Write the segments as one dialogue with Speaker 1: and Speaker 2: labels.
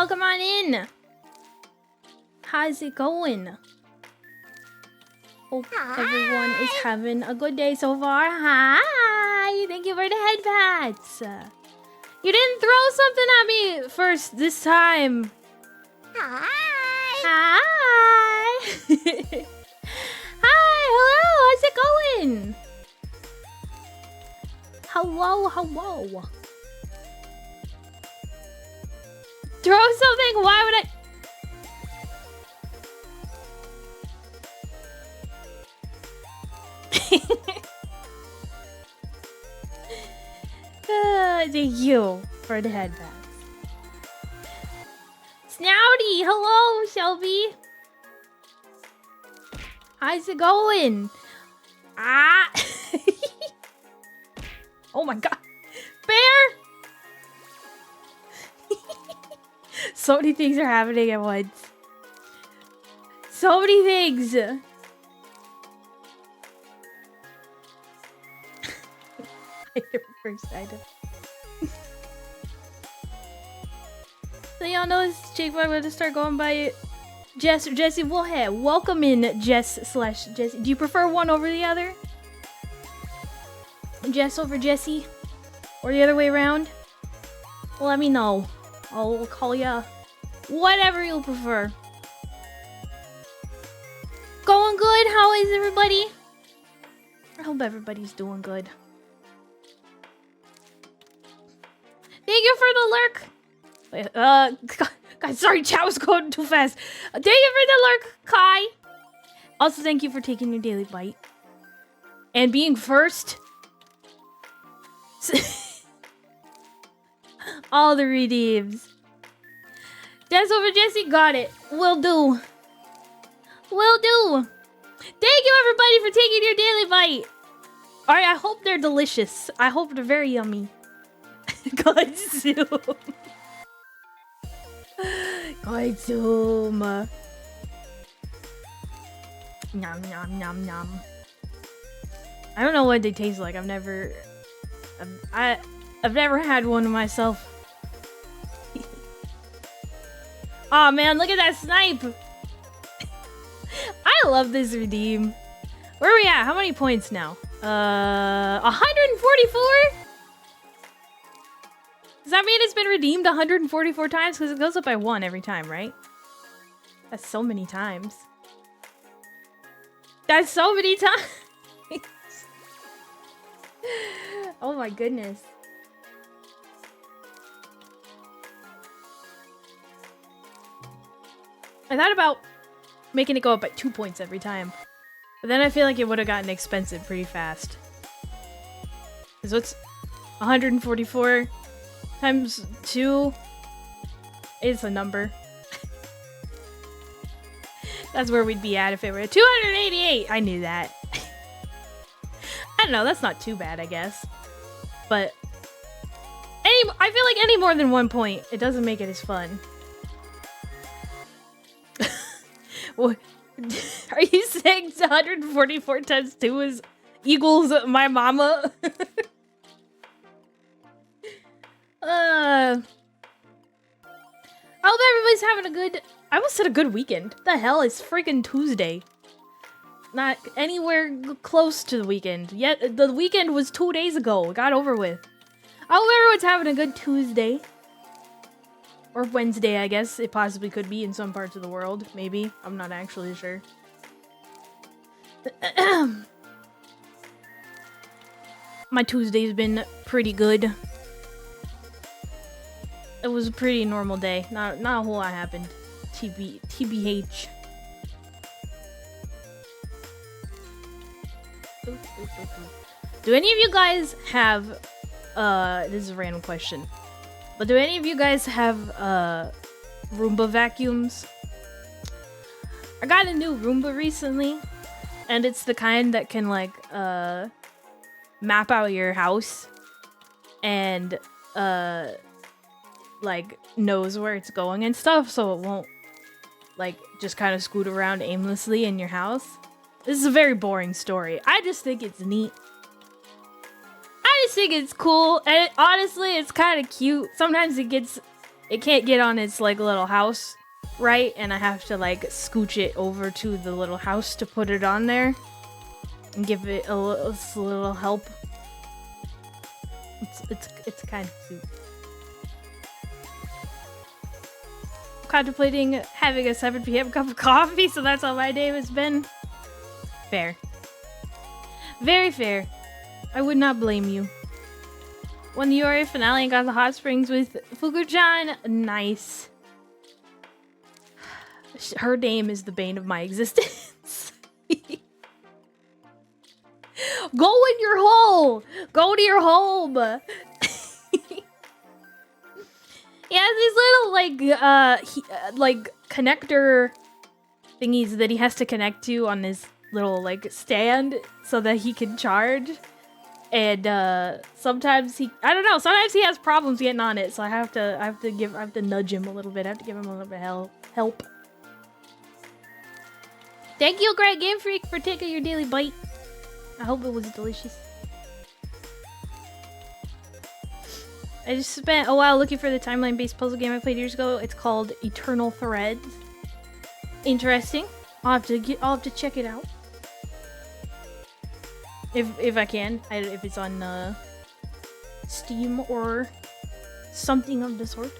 Speaker 1: welcome on in. How's it going? Hope everyone is having a good day so far. Hi! Thank you for the head pats. You didn't throw something at me first this time.
Speaker 2: Hi!
Speaker 1: Hi! Hi! Hello! How's it going? Hello! Hello! Throw something? Why would I... Thank you for the head pats. Snouty! Hello, Shelby! How's it going? Ah! Oh my god! Bear! So many things are happening at once. So many things! First item. So y'all know it's Jake, but I'm gonna start going by Jess or Jesse. Well, hey, welcome in Jess/Jesse. Do you prefer one over the other? Jess over Jesse? Or the other way around? Well, let me know. I'll call ya whatever you'll prefer. Going good? How is everybody? I hope everybody's doing good. Thank you for the lurk. Wait, God, sorry, chat was going too fast. Thank you for the lurk, Kai. Also, thank you for taking your daily bite. And being first. All the redeems. Jess over Jesse, got it. Will do. Will do. Thank you, everybody, for taking your daily bite. Alright, I hope they're delicious. I hope they're very yummy. God, Zoom. God, Zoom. Nom, nom, nom, nom. I don't know what they taste like. I've never had one myself. Aw, man, look at that snipe. I love this redeem. Where are we at? How many points now? 144? Does that mean it's been redeemed 144 times? Because it goes up by 1 every time, right? That's so many times. That's so many times. Oh my goodness. I thought about making it go up by 2 points every time. But then I feel like it would have gotten expensive pretty fast. Because what's 144 times 2 is a number. That's where we'd be at if it were 288. I knew that. I don't know, that's not too bad, I guess. But I feel like any more than 1 point, it doesn't make it as fun. What? Are you saying 144 times 2 is equals my mama? I hope everybody's having a good... I almost said a good weekend. What the hell? It's freaking Tuesday. Not anywhere close to the weekend. Yet the weekend was 2 days ago. It got over with. I hope everyone's having a good Tuesday. Or Wednesday, I guess. It possibly could be in some parts of the world. Maybe. I'm not actually sure. My Tuesday's been pretty good. It was a pretty normal day. Not a whole lot happened. TBH. Do any of you guys have this is a random question, but do any of you guys have Roomba vacuums? I got a new Roomba recently, and it's the kind that can like map out your house and like knows where it's going and stuff, so it won't like just kind of scoot around aimlessly in your house. This is a very boring story. I just think it's neat. I just think it's cool, and honestly, it's kind of cute. Sometimes it gets it can't get on its like little house, right? And I have to like scooch it over to the little house to put it on there and give it a little help. It's kind of cute. Contemplating having a 7 p.m. cup of coffee, so that's how my day has been. Fair. Very fair. I would not blame you. Won the URA finale and got the hot springs with Fuku-chan. Nice. Her name is the bane of my existence. Go in your hole! Go to your home! He has these little, like connector thingies that he has to connect to on his little, like, stand so that he can charge. And, sometimes sometimes he has problems getting on it, so I have to nudge him a little bit. I have to give him a little bit of help. Thank you, Great Game Freak, for taking your daily bite. I hope it was delicious. I just spent a while looking for the timeline-based puzzle game I played years ago. It's called Eternal Threads. Interesting. I'll have to check it out. If I can. If it's on Steam or something of the sort.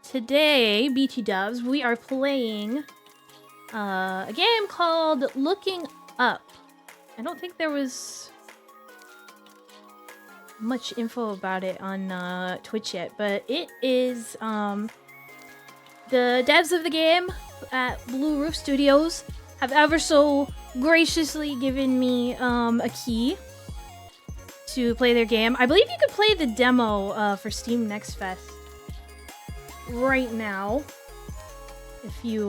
Speaker 1: Today, BT Dubs, we are playing a game called Looking Up. I don't think there was much info about it on Twitch yet, but it is the devs of the game at BlueRoof Studios have ever so graciously given me a key to play their game. I believe you could play the demo for Steam Next Fest right now, if you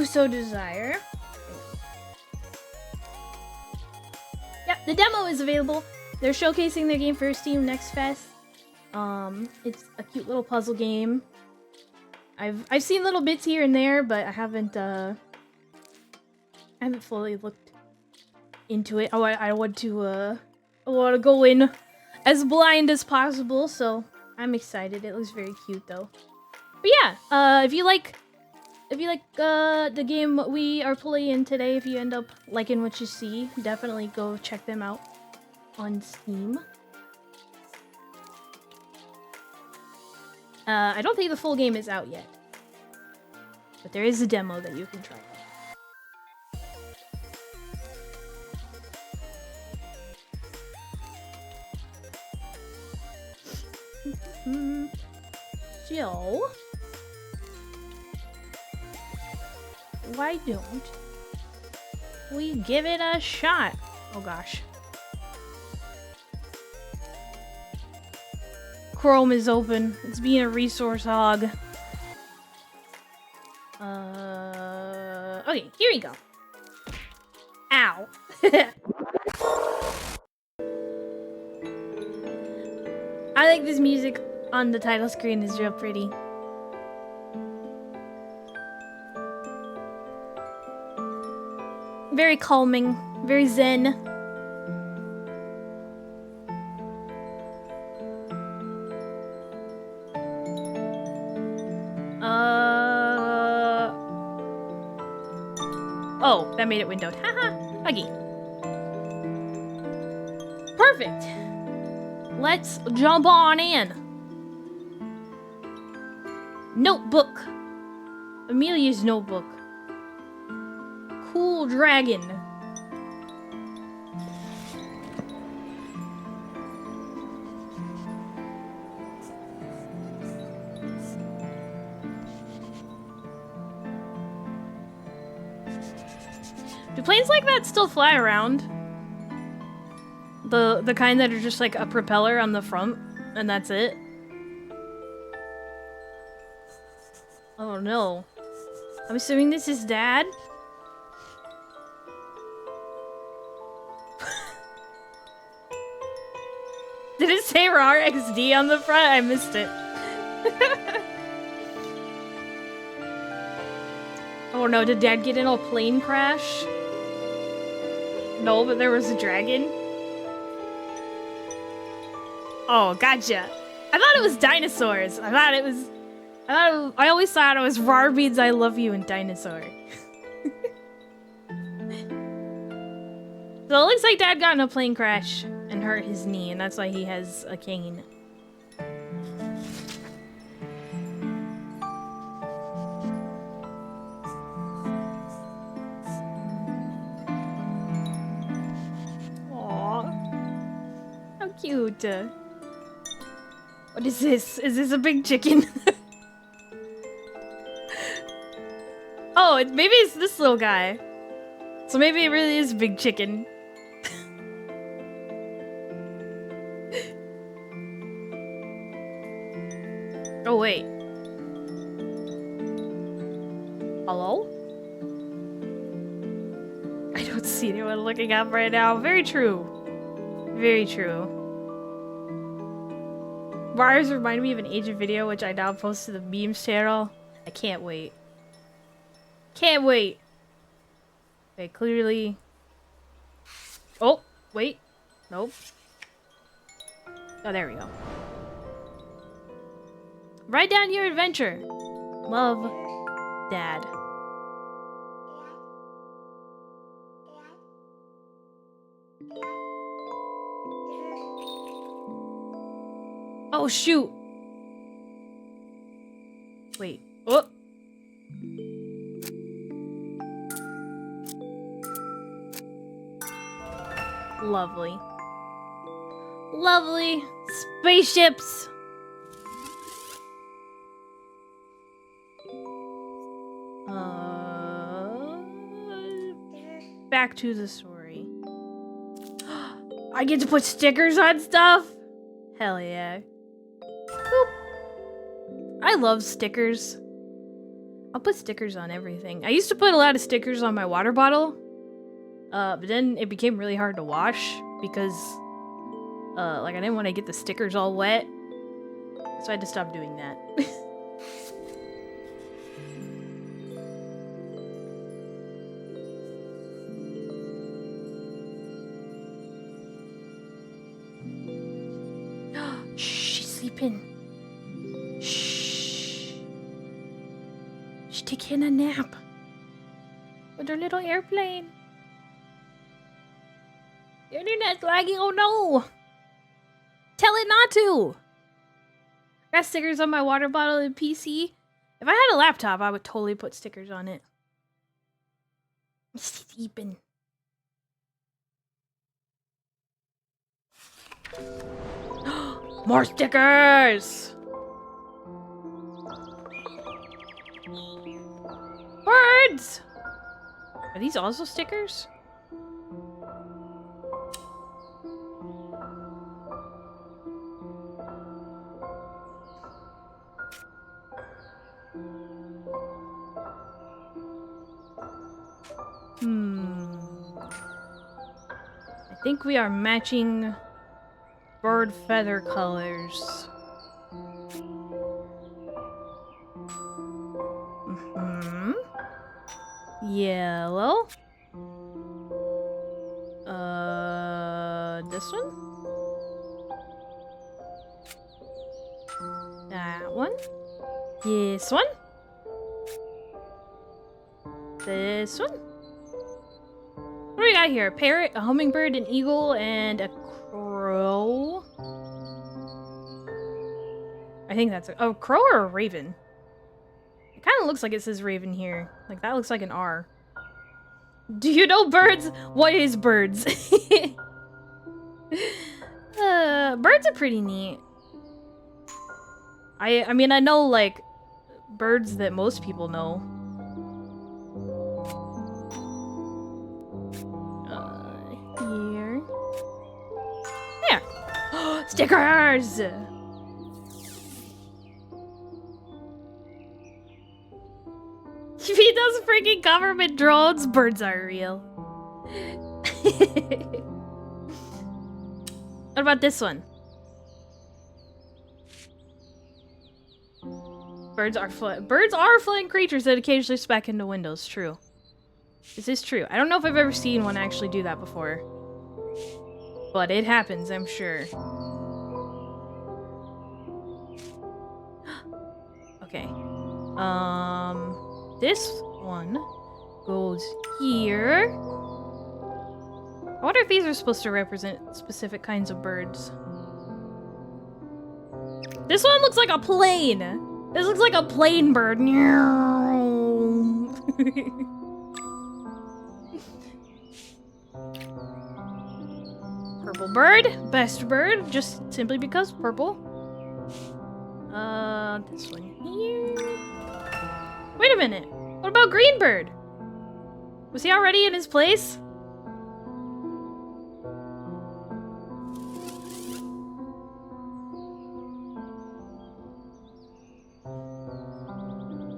Speaker 1: so desire. Yeah, the demo is available. They're showcasing their game for Steam Next Fest. It's a cute little puzzle game. I've seen little bits here and there, but I haven't fully looked into it. I want to go in as blind as possible, so I'm excited. It looks very cute though. But yeah, if you like the game we are playing today, if you end up liking what you see, definitely go check them out on Steam. I don't think the full game is out yet, but there is a demo that you can try out. So, why don't we give it a shot? Oh gosh. Chrome is open. It's being a resource hog. Okay, here we go. Ow. I like this music on the title screen, is real pretty. Very calming, very zen. Oh, that made it windowed. Haha, Huggy. Perfect. Let's jump on in. Notebook. Amelia's notebook. Cool dragon. Do planes like that still fly around? The kind that are just like a propeller on the front, and that's it? Oh no. I'm assuming this is Dad? Did it say RAR XD on the front? I missed it. Oh no, did Dad get in a plane crash? No, but there was a dragon. Oh, gotcha. I thought it was dinosaurs. I always thought it was Rarbeed's I Love You and Dinosaur. So it looks like Dad got in a plane crash and hurt his knee, and that's why he has a cane. Aww. How cute. What is this? Is this a big chicken? Oh, maybe it's this little guy. So maybe it really is a big chicken. Oh, wait. Hello? I don't see anyone looking up right now. Very true. Very true. Bars remind me of an ancient video which I now post to the memes channel. I can't wait. Can't wait. Okay, clearly. Oh, wait. Nope. Oh, there we go. Write down your adventure. Love, Dad. Oh, shoot. Wait. Oh. Lovely. Lovely. Spaceships. Back to the story. I get to put stickers on stuff? Hell yeah. Boop. I love stickers. I'll put stickers on everything. I used to put a lot of stickers on my water bottle. But then it became really hard to wash because, like, I didn't want to get the stickers all wet. So I had to stop doing that. Shh, she's sleeping. Shh. She's taking a nap. With her little airplane. The internet's lagging, oh no! Tell it not to! Got stickers on my water bottle and PC. If I had a laptop, I would totally put stickers on it. I'm sleeping. More stickers! Birds! Are these also stickers? I think we are matching bird feather colors. Yellow. This one? That one? This one? This one? What do we got here? A parrot, a hummingbird, an eagle, and a crow? I think that's a crow or a raven? It kind of looks like it says raven here. Like, that looks like an R. Do you know birds? What is birds? Birds are pretty neat. I mean, I know, like, birds that most people know. Here. There. Stickers! If he does freaking government drones, birds are real. What about this one? Birds are flying creatures that occasionally spec into windows. True. This is true. I don't know if I've ever seen one actually do that before. But it happens, I'm sure. Okay. This one goes here. I wonder if these are supposed to represent specific kinds of birds. This one looks like a plane. This looks like a plane bird. Purple bird, best bird, just simply because purple. This one here. Wait a minute. What about green bird? Was he already in his place?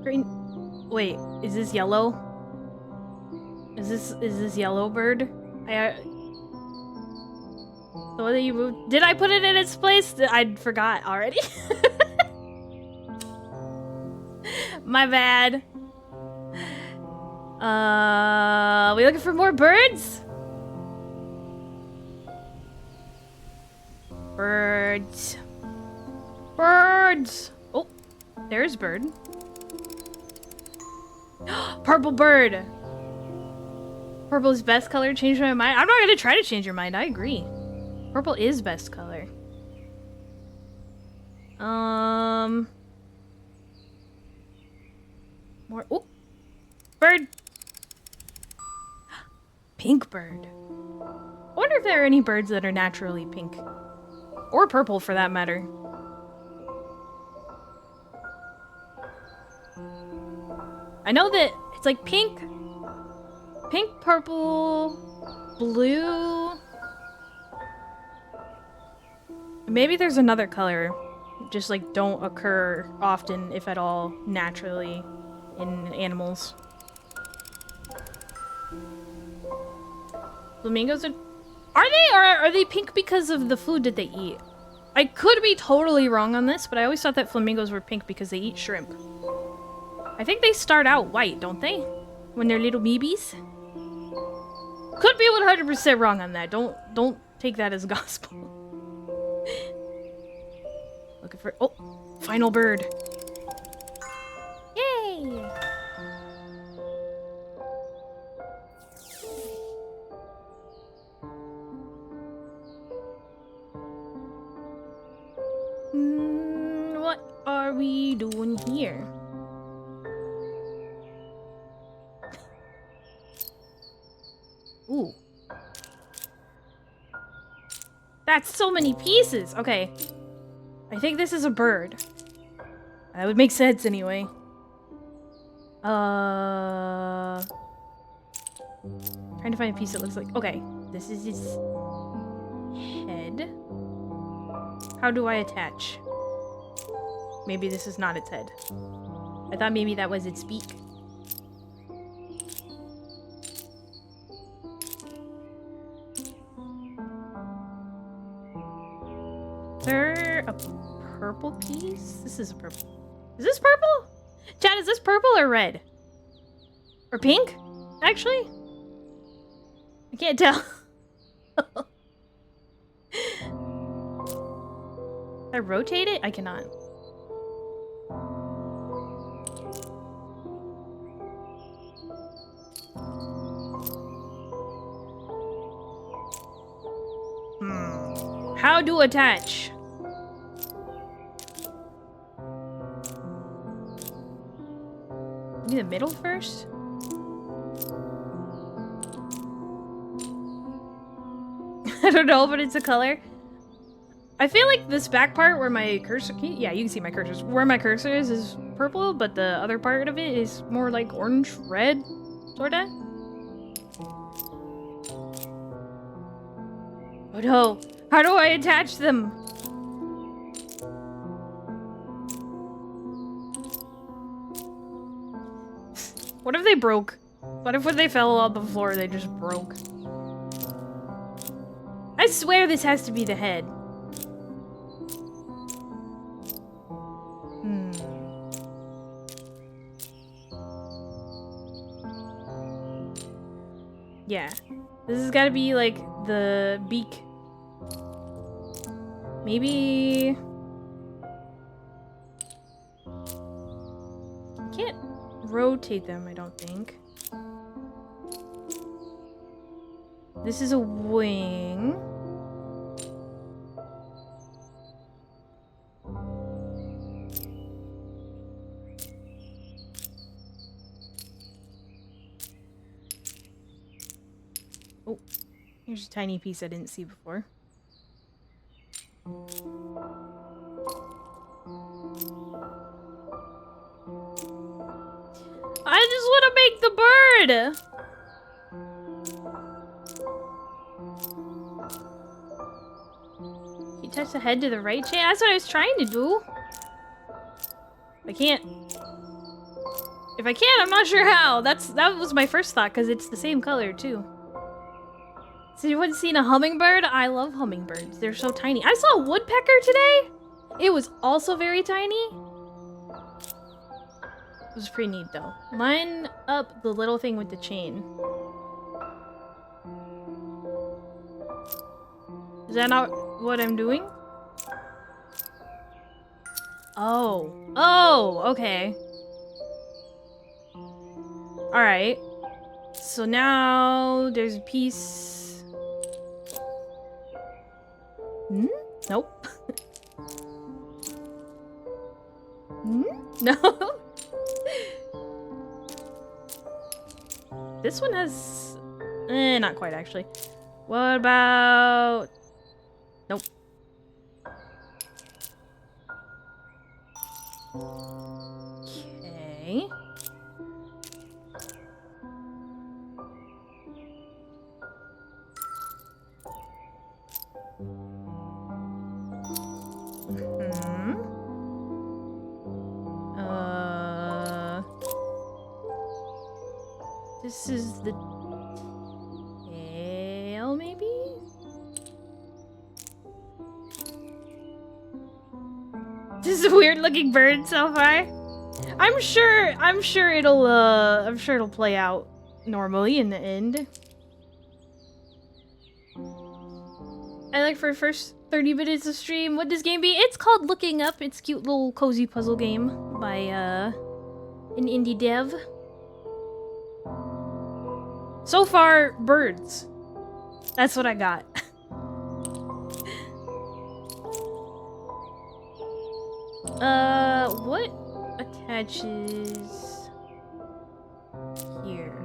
Speaker 1: Green. Wait, is this yellow? Is this yellow bird? The one that you moved. Did I put it in its place? I forgot already. My bad. We looking for more birds? Birds. Birds. Oh, there's bird. Purple bird. Purple is best color. Change my mind. I'm not gonna try to change your mind. I agree. Purple is best color. More. Oh, bird. Pink bird. I wonder if there are any birds that are naturally pink. Or purple, for that matter. I know that it's like pink, purple, blue. Maybe there's another color. Just like don't occur often, if at all, naturally in animals. Flamingos are they, or are they pink because of the food that they eat? I could be totally wrong on this, but I always thought that flamingos were pink because they eat shrimp. I think they start out white, don't they? When they're little babies? Could be 100% wrong on that. Don't take that as gospel. Looking for final bird. Yay! What are we doing here? Ooh. That's so many pieces. Okay. I think this is a bird. That would make sense anyway. Trying to find a piece that looks like... Okay. This is his head. How do I attach? Maybe this is not its head. I thought maybe that was its beak. Is there a purple piece? This is a purple. Is this purple? Chad, is this purple or red? Or pink? Actually? I can't tell. Can I rotate it? I cannot. How to attach? Maybe the middle first? I don't know, but it's a color. I feel like this back part where my cursor... Yeah, you can see my cursor. Where my cursor is purple, but the other part of it is more like orange, red, sorta. Oh no! How do I attach them? What if they broke? What if when they fell on the floor, they just broke? I swear this has to be the head. Yeah. This has got to be like the beak. Maybe... Can't rotate them, I don't think. This is a wing. Oh, here's a tiny piece I didn't see before. I just want to make the bird! You touch the head to the right chain? That's what I was trying to do. I can't. If I can, I'm not sure how. That was my first thought, because it's the same color, too. Has anyone seen a hummingbird? I love hummingbirds. They're so tiny. I saw a woodpecker today. It was also very tiny. It was pretty neat, though. Line up the little thing with the chain. Is that not what I'm doing? Oh. Oh, okay. Alright. So now there's a piece. Hmm? Nope. Hmm? No. This one has... not quite, actually. What about... Nope. Okay. This is the tail, maybe? This is a weird looking bird so far. I'm sure it'll play out normally in the end. I like for the first 30 minutes of stream. What this game be? It's called Looking Up. It's a cute little cozy puzzle game by an indie dev. So far, birds. That's what I got. What attaches here?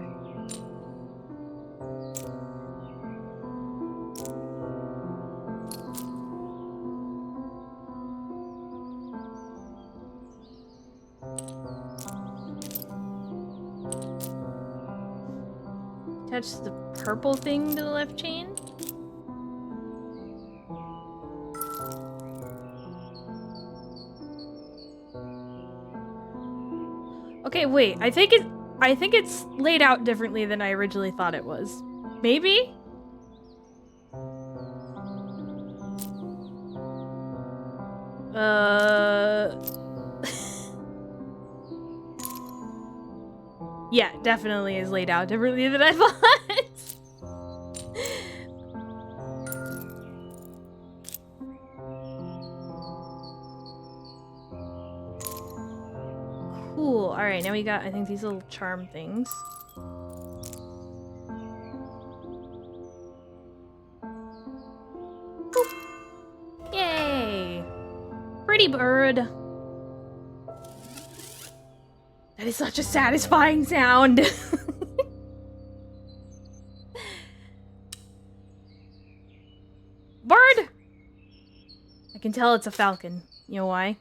Speaker 1: Attach the purple thing to the left chain? Okay, wait. I think it's laid out differently than I originally thought it was. Maybe? Yeah, definitely is laid out differently than I thought. Cool. Alright, now we got, I think, these little charm things. Boop. Yay! Pretty bird. That is such a satisfying sound. Bird! I can tell it's a falcon. You know why?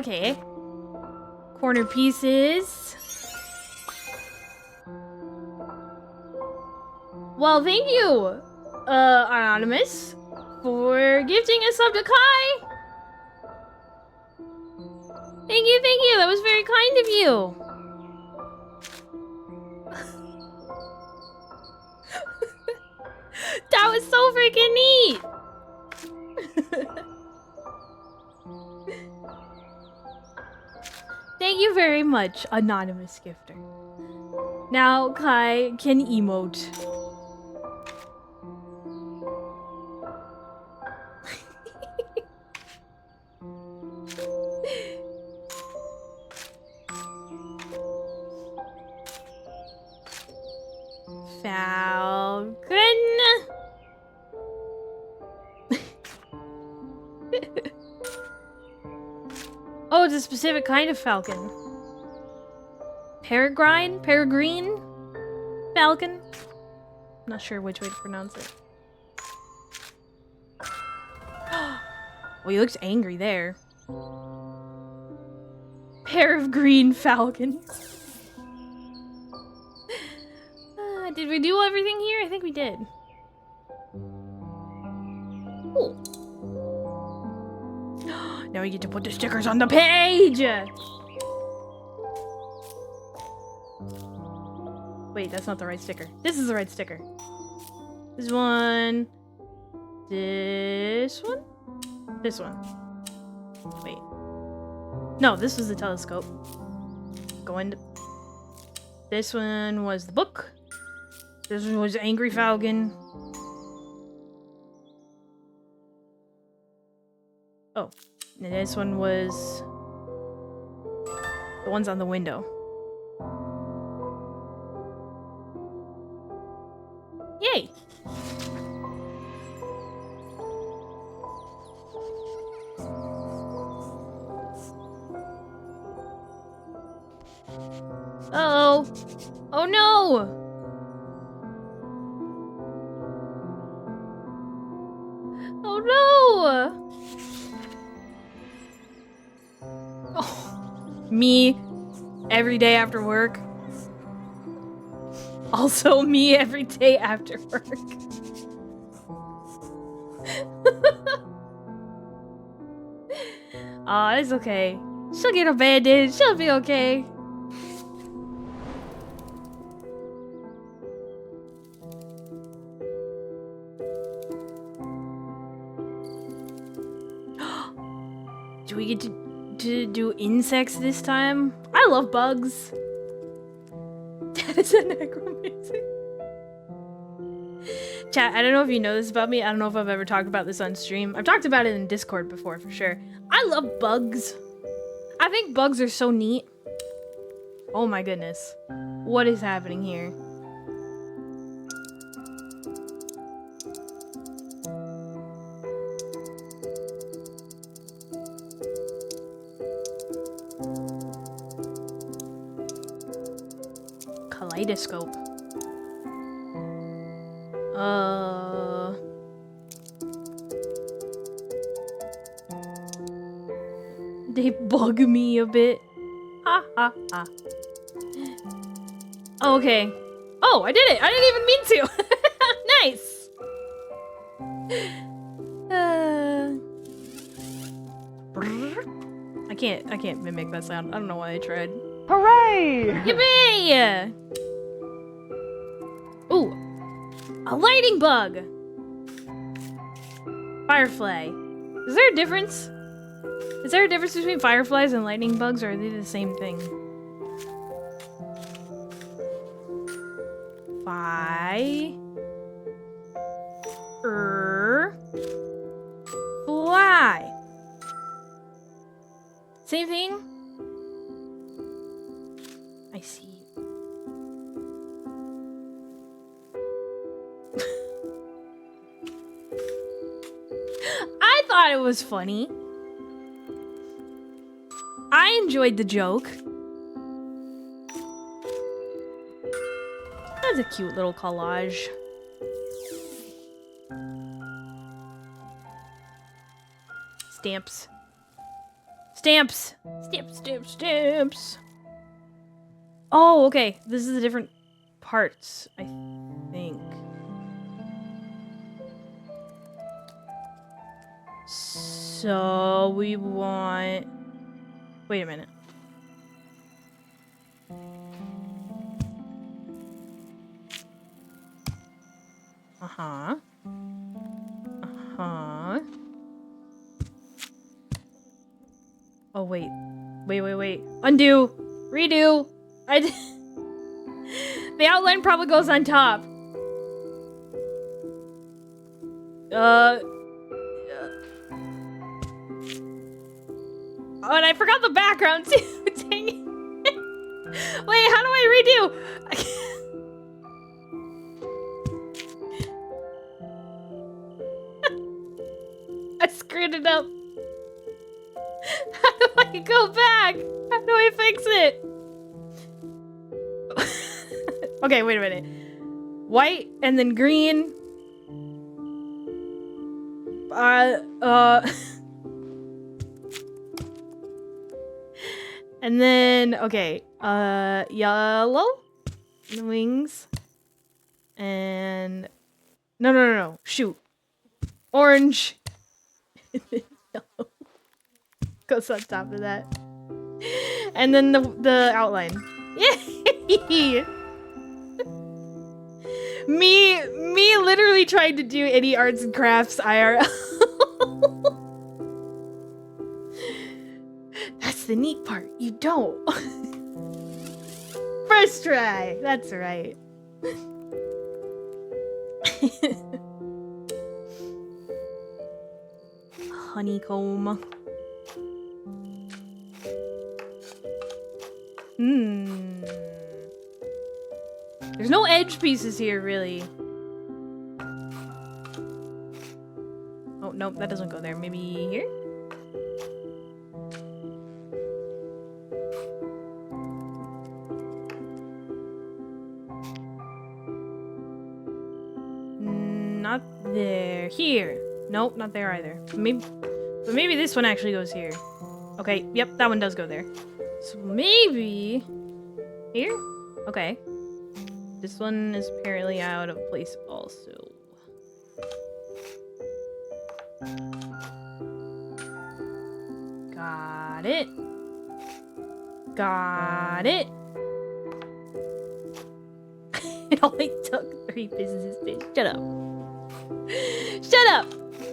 Speaker 1: Okay. Corner pieces. Well, thank you, Anonymous, for gifting a sub to Kai. Thank you, thank you. That was very kind of you. That was so freaking neat. Thank you very much, anonymous gifter. Now Kai can emote. Falcon. Oh, it's a specific kind of falcon. Peregrine falcon. Not sure which way to pronounce it. Oh, he looks angry there. Pair of green falcons. Did we do everything here? I think we did. Cool. Now we get to put the stickers on the page! Wait, that's not the right sticker. This is the right sticker. This one. This one? This one. Wait. No, this was the telescope. Go into... This one was the book. This one was Angry Falcon. Oh. And this one was... the ones on the window. Yay! Uh-oh! Oh no! Oh no! Oh, me every day after work. Also me every day after work. Aw, it's okay. She'll get a bandage. She'll be okay. Do we get to do insects this time? I love bugs. That is a necromancer. Chat, I don't know if you know this about me. I don't know if I've ever talked about this on stream. I've talked about it in Discord before, for sure. I love bugs. I think bugs are so neat. Oh my goodness. What is happening here? Kaleidoscope. They bug me a bit. Ha ha ha. Oh, okay. Oh, I did it! I didn't even mean to! Nice! I can't mimic that sound. I don't know why I tried.
Speaker 2: Hooray!
Speaker 1: Yippee! Ooh! A lighting bug! Firefly. Is there a difference? Is there a difference between fireflies and lightning bugs, or are they the same thing? Fly. Same thing? I see. I thought it was funny. I enjoyed the joke. That's a cute little collage. Stamps. Stamps! Stamps, stamps, stamps! Oh, okay. This is the different parts, I think. So we want... Wait a minute. Uh-huh. Uh-huh. Oh, wait. Wait. Undo. Redo. The outline probably goes on top. Oh, and I forgot the background too. Dang it. Wait, how do I redo? I screwed it up. How do I go back? How do I fix it? Okay, wait a minute. White and then green. And then, okay, yellow wings, and no, shoot, orange, yellow goes on top of that, and then the outline. Yay! me literally trying to do any arts and crafts IRL. That's the neat part. You don't. First try. That's right. Honeycomb. There's no edge pieces here, really. Oh, nope, that doesn't go there. Maybe here? Not there. Here. Nope, not there either. Maybe this one actually goes here. Okay, yep, that one does go there. So maybe here? Okay. This one is apparently out of place also. Got it. Got it. It only took 3 business days. Shut up. Shut up!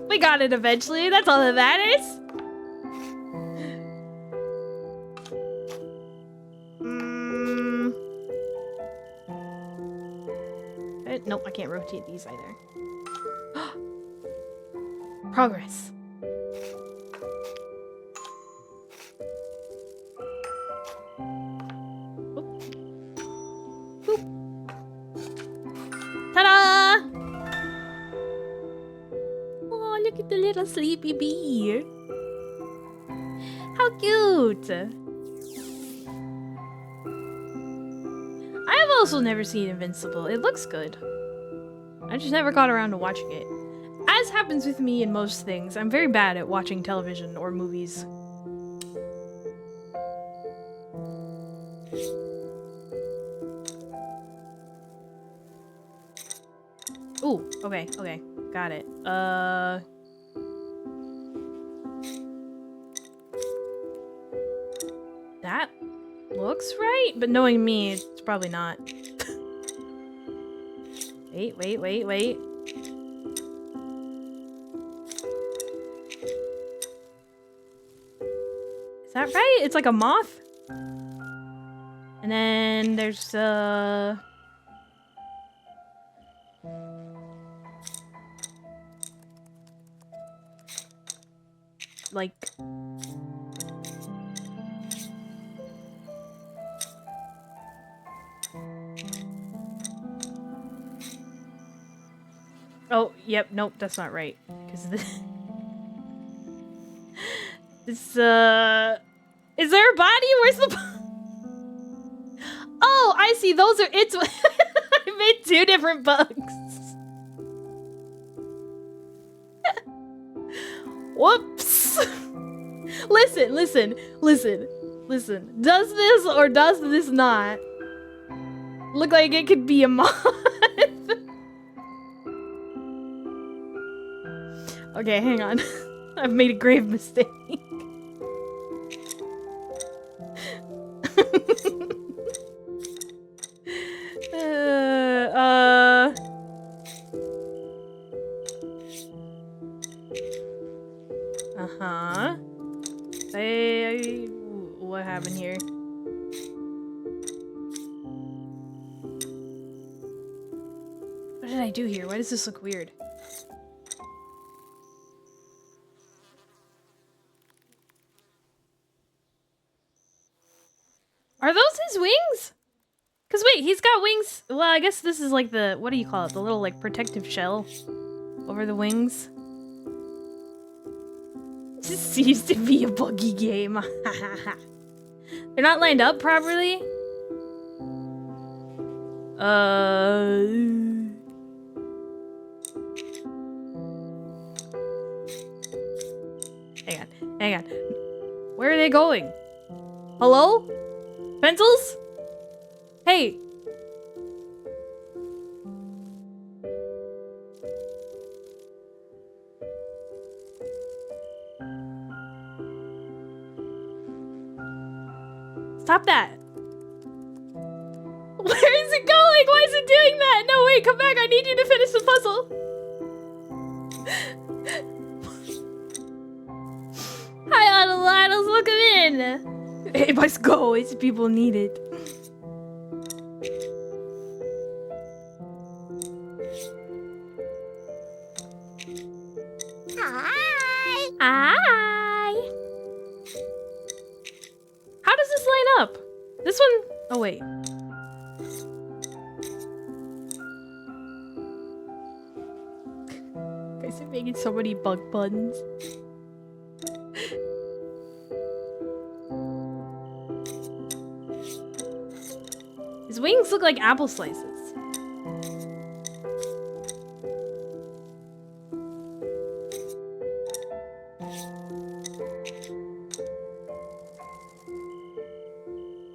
Speaker 1: We got it eventually, that's all that matters. Nope, I can't rotate these either. Progress. Boop. Boop. Ta-da! Oh, look at the little sleepy bee. How cute! I have also never seen Invincible. It looks good. I just never got around to watching it. As happens with me in most things, I'm very bad at watching television or movies. Ooh, okay, got it. That looks right, but knowing me, it's probably not. Wait. Is that right? It's like a moth? And then there's, like... Oh, yep, nope, that's not right. Because this... Is there a body? Where's the... Oh, I see, those are... It's... I made 2 different bugs. Whoops. Listen. Does this or does this not look like it could be a moth? Okay, hang on. I've made a grave mistake. cabin here. What did I do here? Why does this look weird? Are those his wings? Cause wait, he's got wings. Well, I guess this is like the, what do you call it? The little like protective shell over the wings. This seems to be a buggy game. They're not lined up properly. Hang on. Where are they going? Hello? Pencils? Hey. Stop that. Where is it going? Why is it doing that? No, wait, come back. I need you to finish the puzzle. Hi, Autolados. Welcome in. It must go. It's people need it. Hi. Hi. How does this line up? This one? Oh, wait. Guys are making so many bug puns. His wings look like apple slices.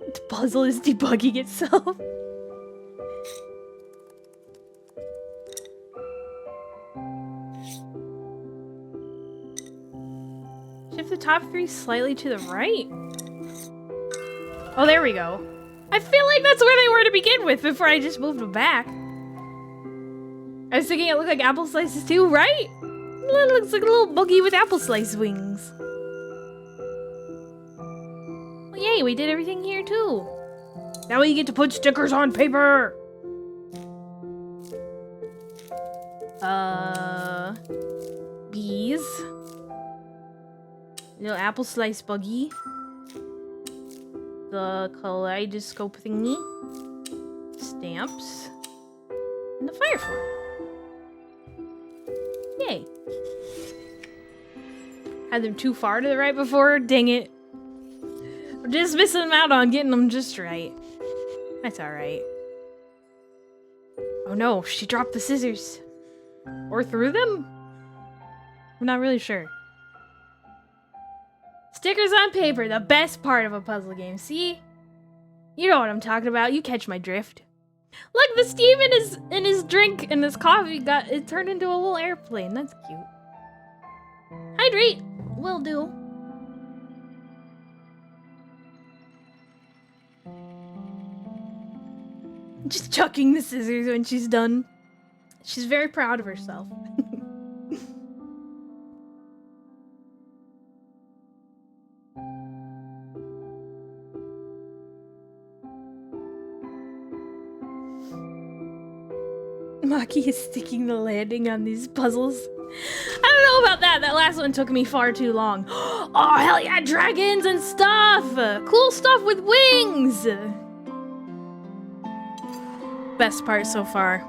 Speaker 1: The puzzle is debugging itself. Shift the top three slightly to the right. Oh, there we go. I feel like that's where they were to begin with before I just moved them back. I was thinking it looked like apple slices too, right? It looks like a little buggy with apple slice wings. Well, yay, we did everything here too. Now we get to put stickers on paper. Bees. Little apple slice buggy. The kaleidoscope thingy. Stamps. And the firefly. Yay. Had them too far to the right before? Dang it. We're just missing out on getting them just right. That's alright. Oh no, she dropped the scissors. Or threw them? I'm not really sure. Stickers on paper, the best part of a puzzle game. See? You know what I'm talking about. You catch my drift. Look, the steam in his drink and his coffee it turned into a little airplane. That's cute. Hydrate will do. Just chucking the scissors when she's done. She's very proud of herself. Maki is sticking the landing on these puzzles. I don't know about that. That last one took me far too long. Oh, hell yeah, dragons and stuff! Cool stuff with wings! Best part so far.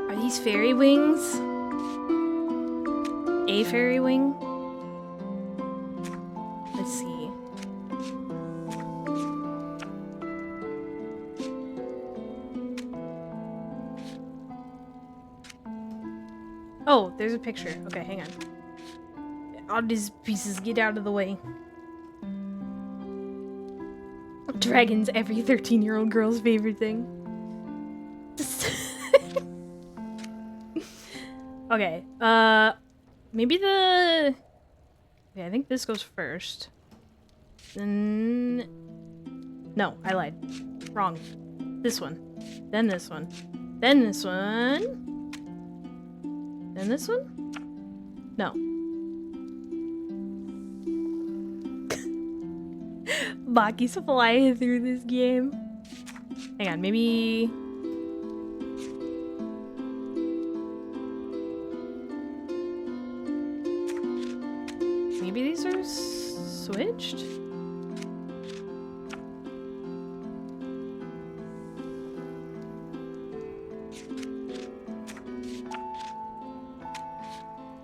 Speaker 1: Are these fairy wings? A fairy wing? Let's see. Oh, there's a picture. Okay, hang on. All these pieces get out of the way. Dragons, every 13-year-old girl's favorite thing. Okay, maybe the... Okay, I think this goes first. Then... No, I lied. Wrong. This one. Then this one. Then this one. Then this one? No. Baki's flying through this game. Hang on, maybe... Maybe these are switched?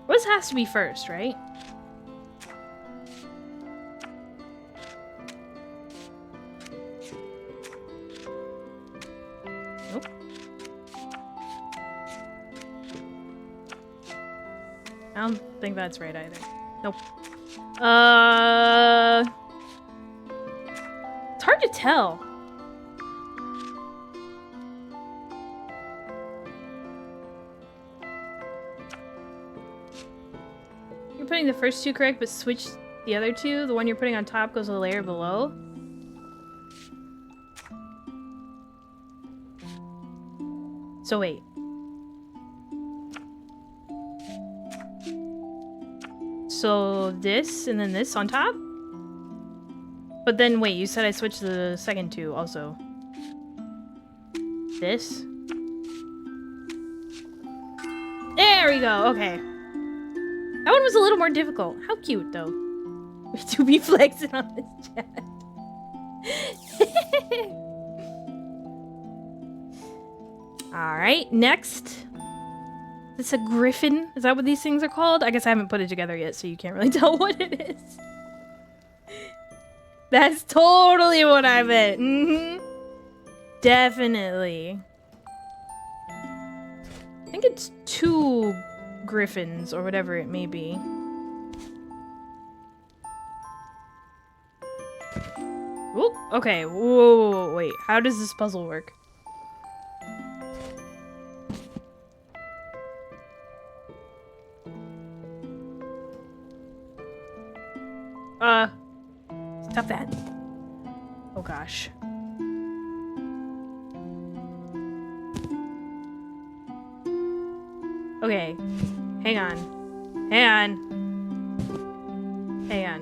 Speaker 1: This has to be first, right? Nope. I don't think that's right either. Nope. It's hard to tell. You're putting the first two correct, but switch the other two. The one you're putting on top goes a layer below. So wait. So this and then this on top? But then wait, you said I switched the second two also. This? There we go, okay. That one was a little more difficult. How cute though. To be flexing on this chat. Alright, next. Is this a griffin? Is that what these things are called? I guess I haven't put it together yet, so you can't really tell what it is. That's totally what I meant. Mm-hmm. Definitely. I think it's 2 griffins, or whatever it may be. Ooh, okay, whoa, wait. How does this puzzle work? Stop that. Oh gosh. Okay. Hang on. Hang on. Hang on.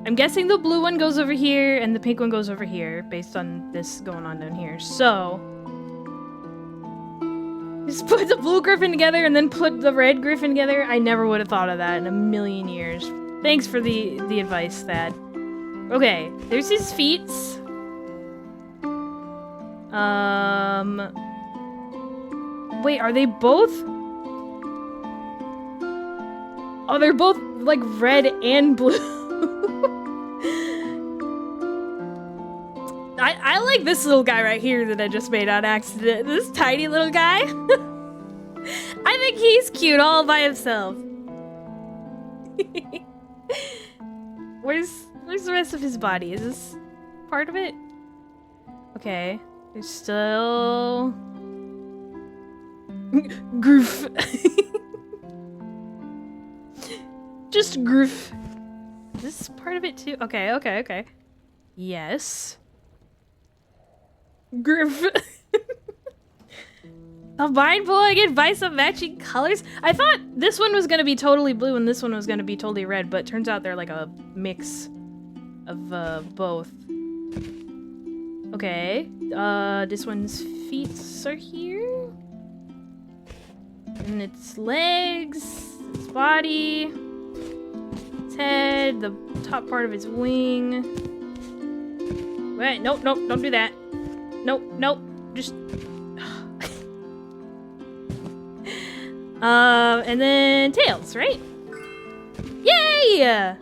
Speaker 1: I'm guessing the blue one goes over here and the pink one goes over here based on this going on down here. So just put the blue griffin together and then put the red griffin together. I never would have thought of that in a million years. Thanks for the advice, Thad. Okay, there's his feet. Wait, are they both? Oh, they're both like red and blue. I like this little guy right here that I just made on accident. This tiny little guy. I think he's cute all by himself. Where's the rest of his body? Is this part of it? Okay. There's still... Goof. Just goof. Is this part of it too? Okay, okay, okay. Yes. Goof. Combine pulling and buy some matching colors. I thought this one was gonna be totally blue and this one was gonna be totally red, but turns out they're like a mix of both. Okay. This one's feet are here. And its legs, its body, its head, the top part of its wing. Wait, nope, nope, don't do that. Nope, nope, just... and then tails, right? Yay!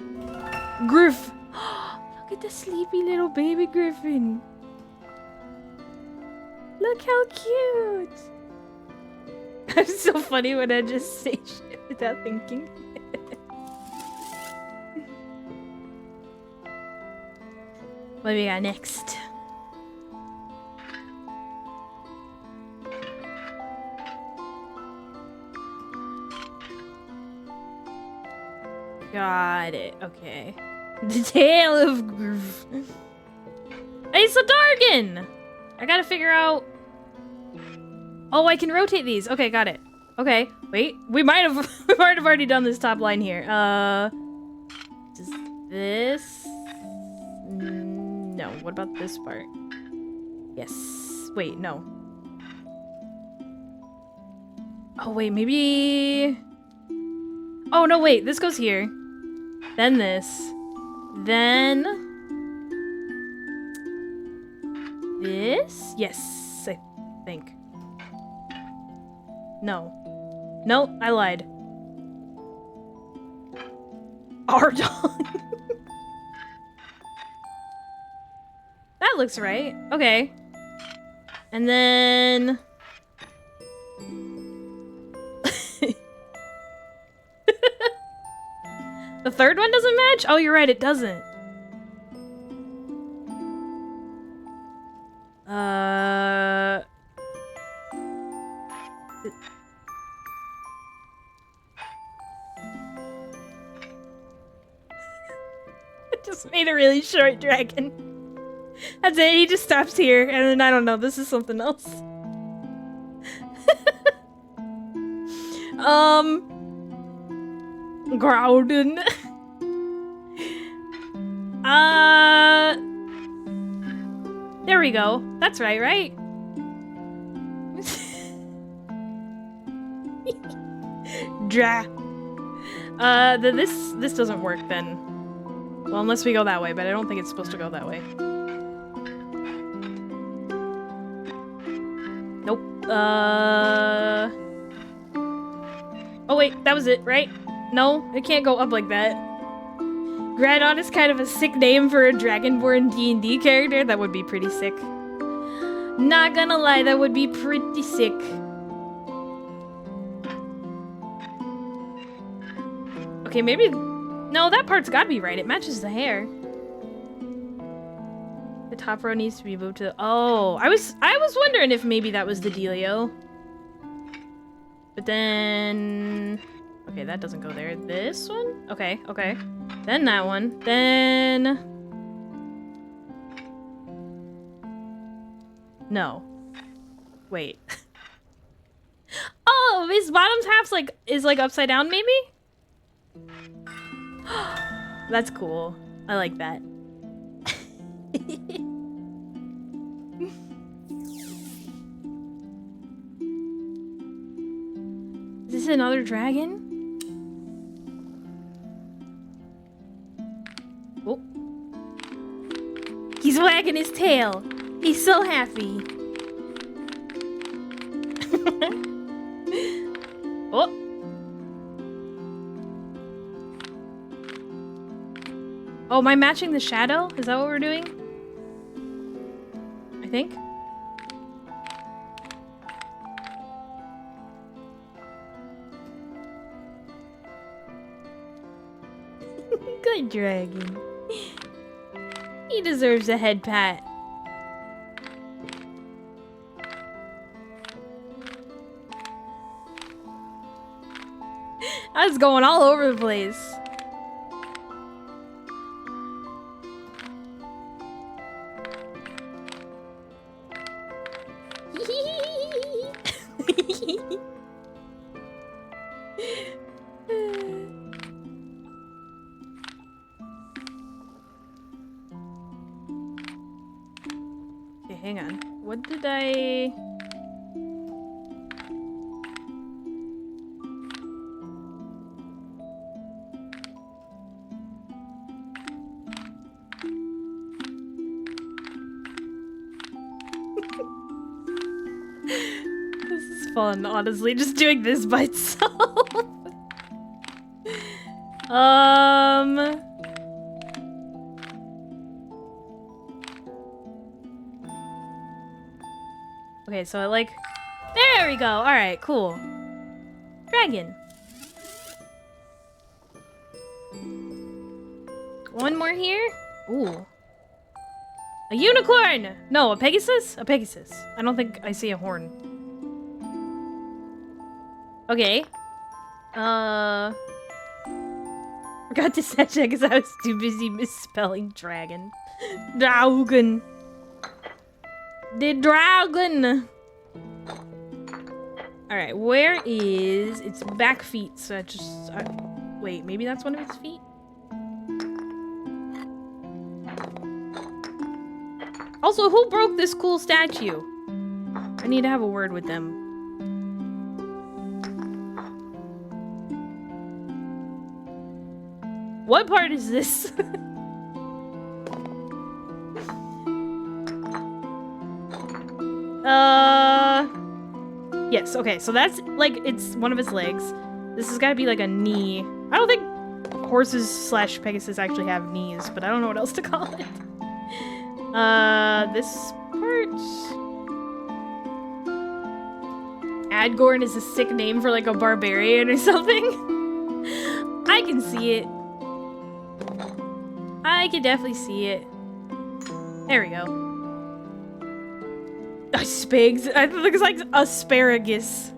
Speaker 1: Griff. Look at the sleepy little baby griffin. Look how cute. I'm so funny when I just say shit without thinking. What do we got next? Got it. Okay. The tail of Groove. Hey, it's a Dargan! I gotta figure out... Oh, I can rotate these. Okay, got it. Okay, wait. We might have already done this top line here. Just this? No, what about this part? Yes. Wait, no. Oh, wait, maybe... Oh, no, wait, this goes here. Then this. Then... This? Yes, I think. No. No, I lied. Our dog. That looks right. Okay. And then... The third one doesn't match? Oh, you're right, it doesn't. It just made a really short dragon. That's it, he just stops here, and then I don't know, this is something else. Groudon. There we go. That's right, right? Dra. This doesn't work then. Well, unless we go that way, but I don't think it's supposed to go that way. Nope. Oh wait, that was it, right? No, it can't go up like that. Groudon is kind of a sick name for a Dragonborn D&D character. That would be pretty sick. Not gonna lie, that would be pretty sick. Okay, maybe... No, that part's gotta be right. It matches the hair. The top row needs to be moved to... Oh, I was wondering if maybe that was the dealio. But then... Okay, that doesn't go there. This one? Okay, okay. Then that one. Then... No. Wait. Oh, his bottom half's is upside down, maybe? That's cool. I like that. Is this another dragon? Oh. He's wagging his tail. He's so happy. Oh. Oh, am I matching the shadow? Is that what we're doing? I think. Good dragon. He deserves a head pat. I was going all over the place. Okay, hang on. What did I... This is fun, honestly, just doing this by itself. Okay, so there we go. All right, cool. Dragon. One more here. Ooh. A unicorn! No, a Pegasus? A Pegasus. I don't think I see a horn. Okay. Forgot to set check because I was too busy misspelling dragon. Dragon. The dragon! Alright, where is its back feet? So I just... wait, maybe that's one of its feet? Also, who broke this cool statue? I need to have a word with them. What part is this? Yes, okay, so that's, like, it's one of his legs. This has gotta be, like, a knee. I don't think horses slash Pegasus actually have knees, but I don't know what else to call it. This part... Adgorn is a sick name for, like, a barbarian or something. I can see it. I can definitely see it. There we go. Spigs. I think it's like asparagus.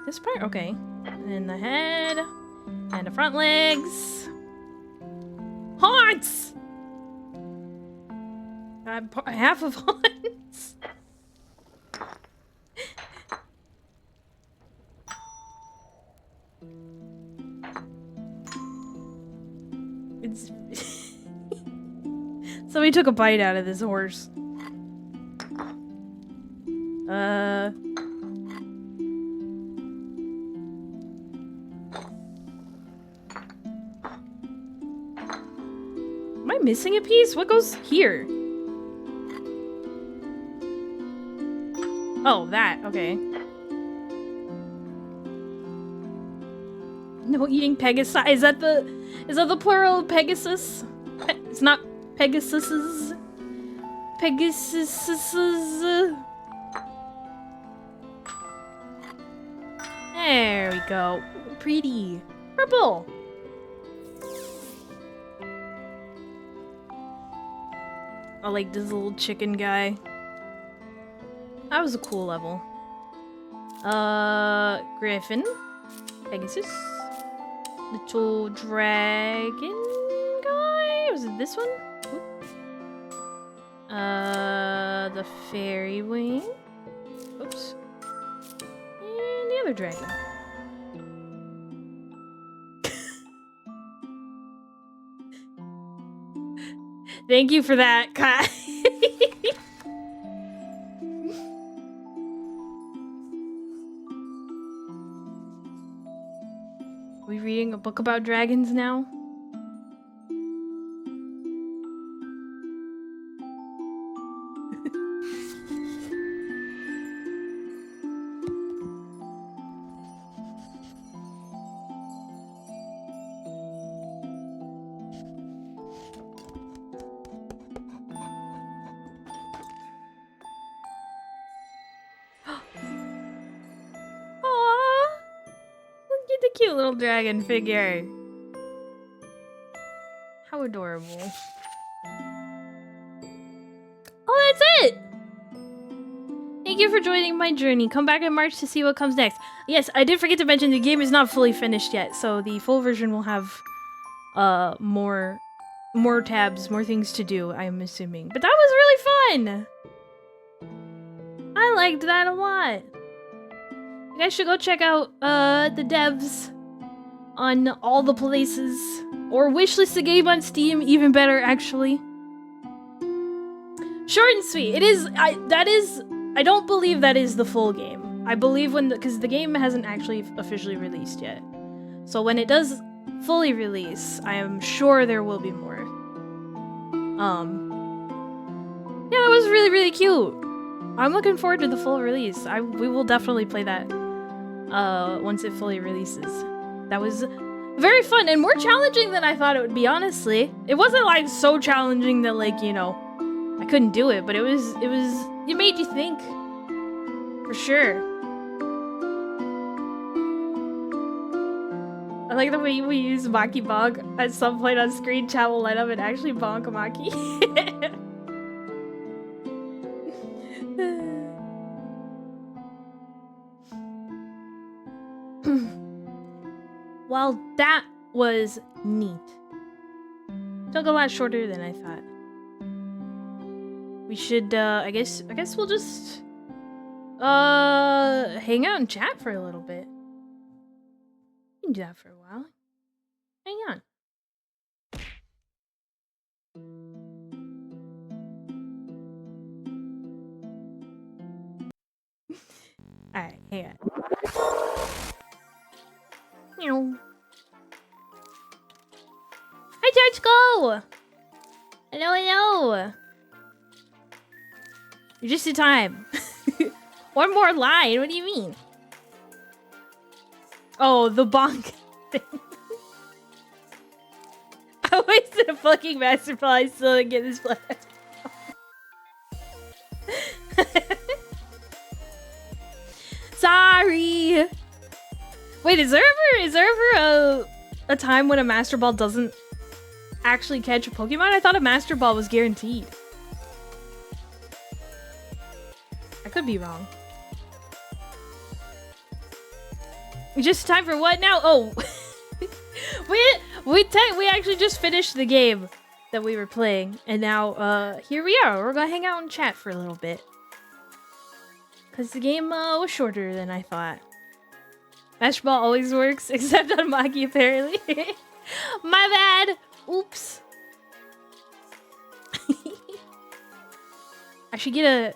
Speaker 1: This part? Okay. And the head. And the front legs. Haunts! Half of haunts. It's somebody took a bite out of this horse. Am I missing a piece? What goes here? Oh, that. Okay. No eating Pegasus. Is that the plural of Pegasus? It's not Pegasuses. Pegasuses. There we go. Pretty. Purple. I like this little chicken guy. That was a cool level. Griffin. Pegasus. Little dragon guy? Was it this one? Oop. The fairy wing. Oops. And the other dragon. Thank you for that, Kai. Are we reading a book about dragons now? Cute little dragon figure. How adorable. Oh, that's it! Thank you for joining my journey. Come back in March to see what comes next. Yes, I did forget to mention the game is not fully finished yet, so the full version will have more tabs, more things to do, I'm assuming. But that was really fun! I liked that a lot. You guys should go check out the devs on all the places, or wishlist the game on Steam, even better actually. Short and sweet. It is. I don't believe that is the full game. I believe because the game hasn't actually officially released yet. So when it does fully release, I am sure there will be more. Yeah, that was really, really cute. I'm looking forward to the full release. We will definitely play that once it fully releases. That was very fun and more challenging than I thought it would be, honestly. It wasn't like so challenging that, like, you know, I couldn't do it, but it made you think. For sure. I like the way we use Maki Bonk at some point on screen. Chat will light up and actually bonk Maki. Well, that was neat. Took a lot shorter than I thought. We should, I guess we'll just, hang out and chat for a little bit. can do that for a while. Hang on. Alright, hang on. Meow. Hi, Touchgo! Hello, hello! You're just in time. One more line, what do you mean? Oh, the bonk thing. I wasted a fucking master ball, I still didn't get this flash. Sorry! Wait, is there ever a time when a master ball doesn't actually catch a Pokemon? I thought a master ball was guaranteed. I could be wrong. Just time for what now? Oh, we actually just finished the game that we were playing, and now here we are. We're gonna hang out and chat for a little bit, cause the game was shorter than I thought. Master Ball always works, except on Maki apparently. My bad. Oops. I should get a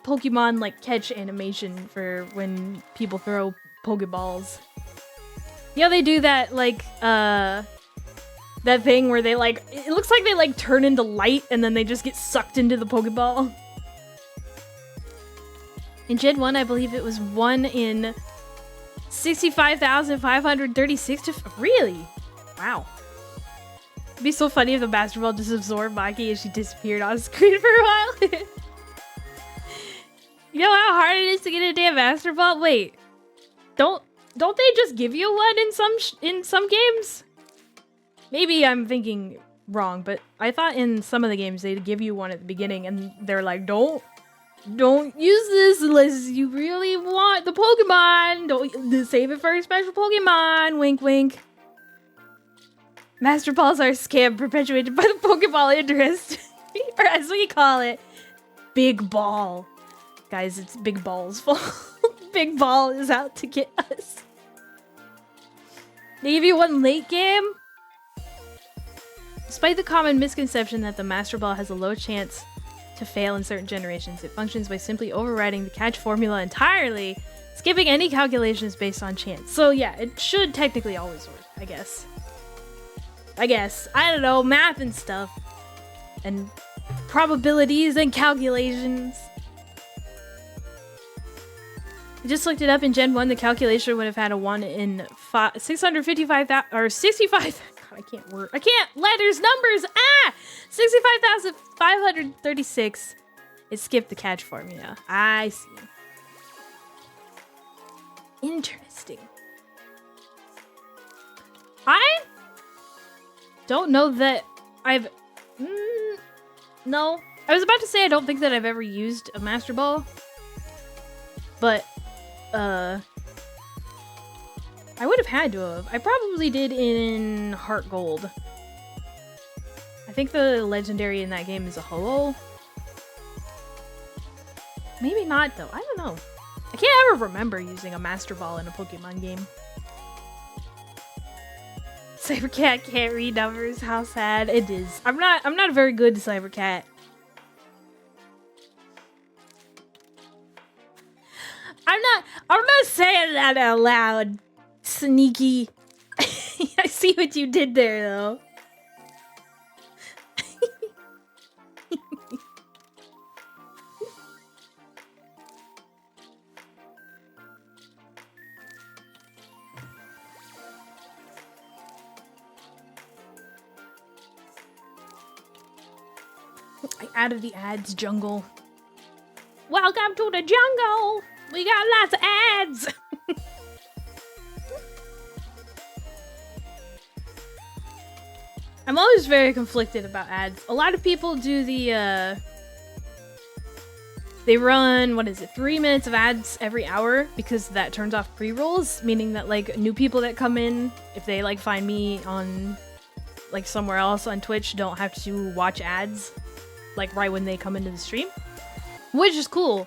Speaker 1: Pokemon like catch animation for when people throw Pokeballs. You know they do that like that thing where they like it looks like they like turn into light and then they just get sucked into the Pokeball. In Gen 1, I believe it was 1 in 65,536 Really? Wow. It'd be so funny if the Master Ball just absorbed Maki and she disappeared on screen for a while. You know how hard it is to get a damn Master Ball? Wait. Don't they just give you one in some games? Maybe I'm thinking wrong, but I thought in some of the games they'd give you one at the beginning and they're like, don't use this unless you really want the Pokemon. Don't save it for a special Pokemon. Wink, wink. Master Balls are a scam perpetuated by the Pokeball interest. Or as we call it, Big Ball. Guys, it's Big Ball's fault. Big Ball is out to get us. They give you one late game? Despite the common misconception that the Master Ball has a low chance to fail in certain generations, it functions by simply overriding the catch formula entirely, skipping any calculations based on chance. So yeah, it should technically always work, I guess. I don't know, math and stuff. And probabilities and calculations. I just looked it up in Gen 1, the calculation would have had a 1 in 655,000, or 65, God, I can't word, I can't, letters, numbers, 65,536. It skipped the catch formula. I see. Interesting. I don't know that I've, no. I was about to say I don't think that I've ever used a Master Ball, but I would have had to have. I probably did in Heart Gold. I think the legendary in that game is a Ho-Oh. Maybe not though. I don't know. I can't ever remember using a Master Ball in a Pokemon game. Cybercat can't read numbers. How sad it is. I'm not very good to Cybercat. I'm not saying that out loud. Sneaky. I see what you did there though. Out of the ads jungle. Welcome to the jungle. We got lots of ads. I'm always very conflicted about ads. A lot of people do the, they run, 3 minutes of ads every hour because that turns off pre-rolls, meaning that, like, new people that come in, if they, like, find me on, like, somewhere else on Twitch, don't have to watch ads, like, right when they come into the stream, which is cool.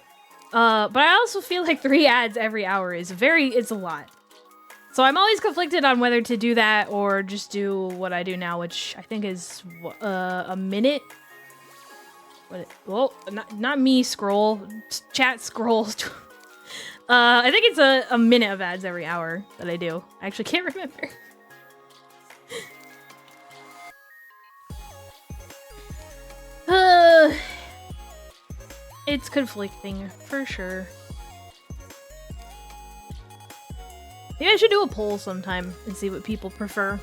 Speaker 1: But I also feel like 3 ads every hour is it's a lot. So I'm always conflicted on whether to do that or just do what I do now, which I think is a minute. Well, not me scroll. Chat scrolls. I think it's a minute of ads every hour that I do. I actually can't remember. It's conflicting, for sure. Maybe I should do a poll sometime and see what people prefer.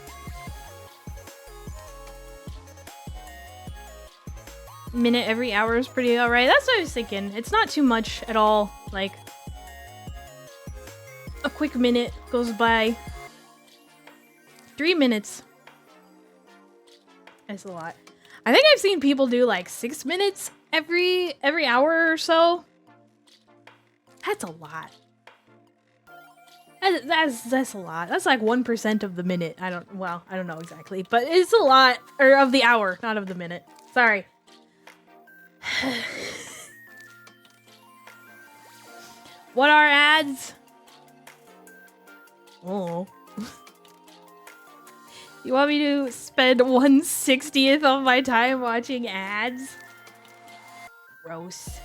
Speaker 1: Minute every hour is pretty alright. That's what I was thinking. It's not too much at all. Like, a quick minute goes by. 3 minutes. That's a lot. I think I've seen people do like 6 minutes every hour or so. That's a lot. That's a lot. That's like 1% of the minute. I don't know exactly, but it's a lot. Or of the hour, not of the minute. Sorry. What are ads? Oh. You want me to spend 1/60th of my time watching ads? Gross.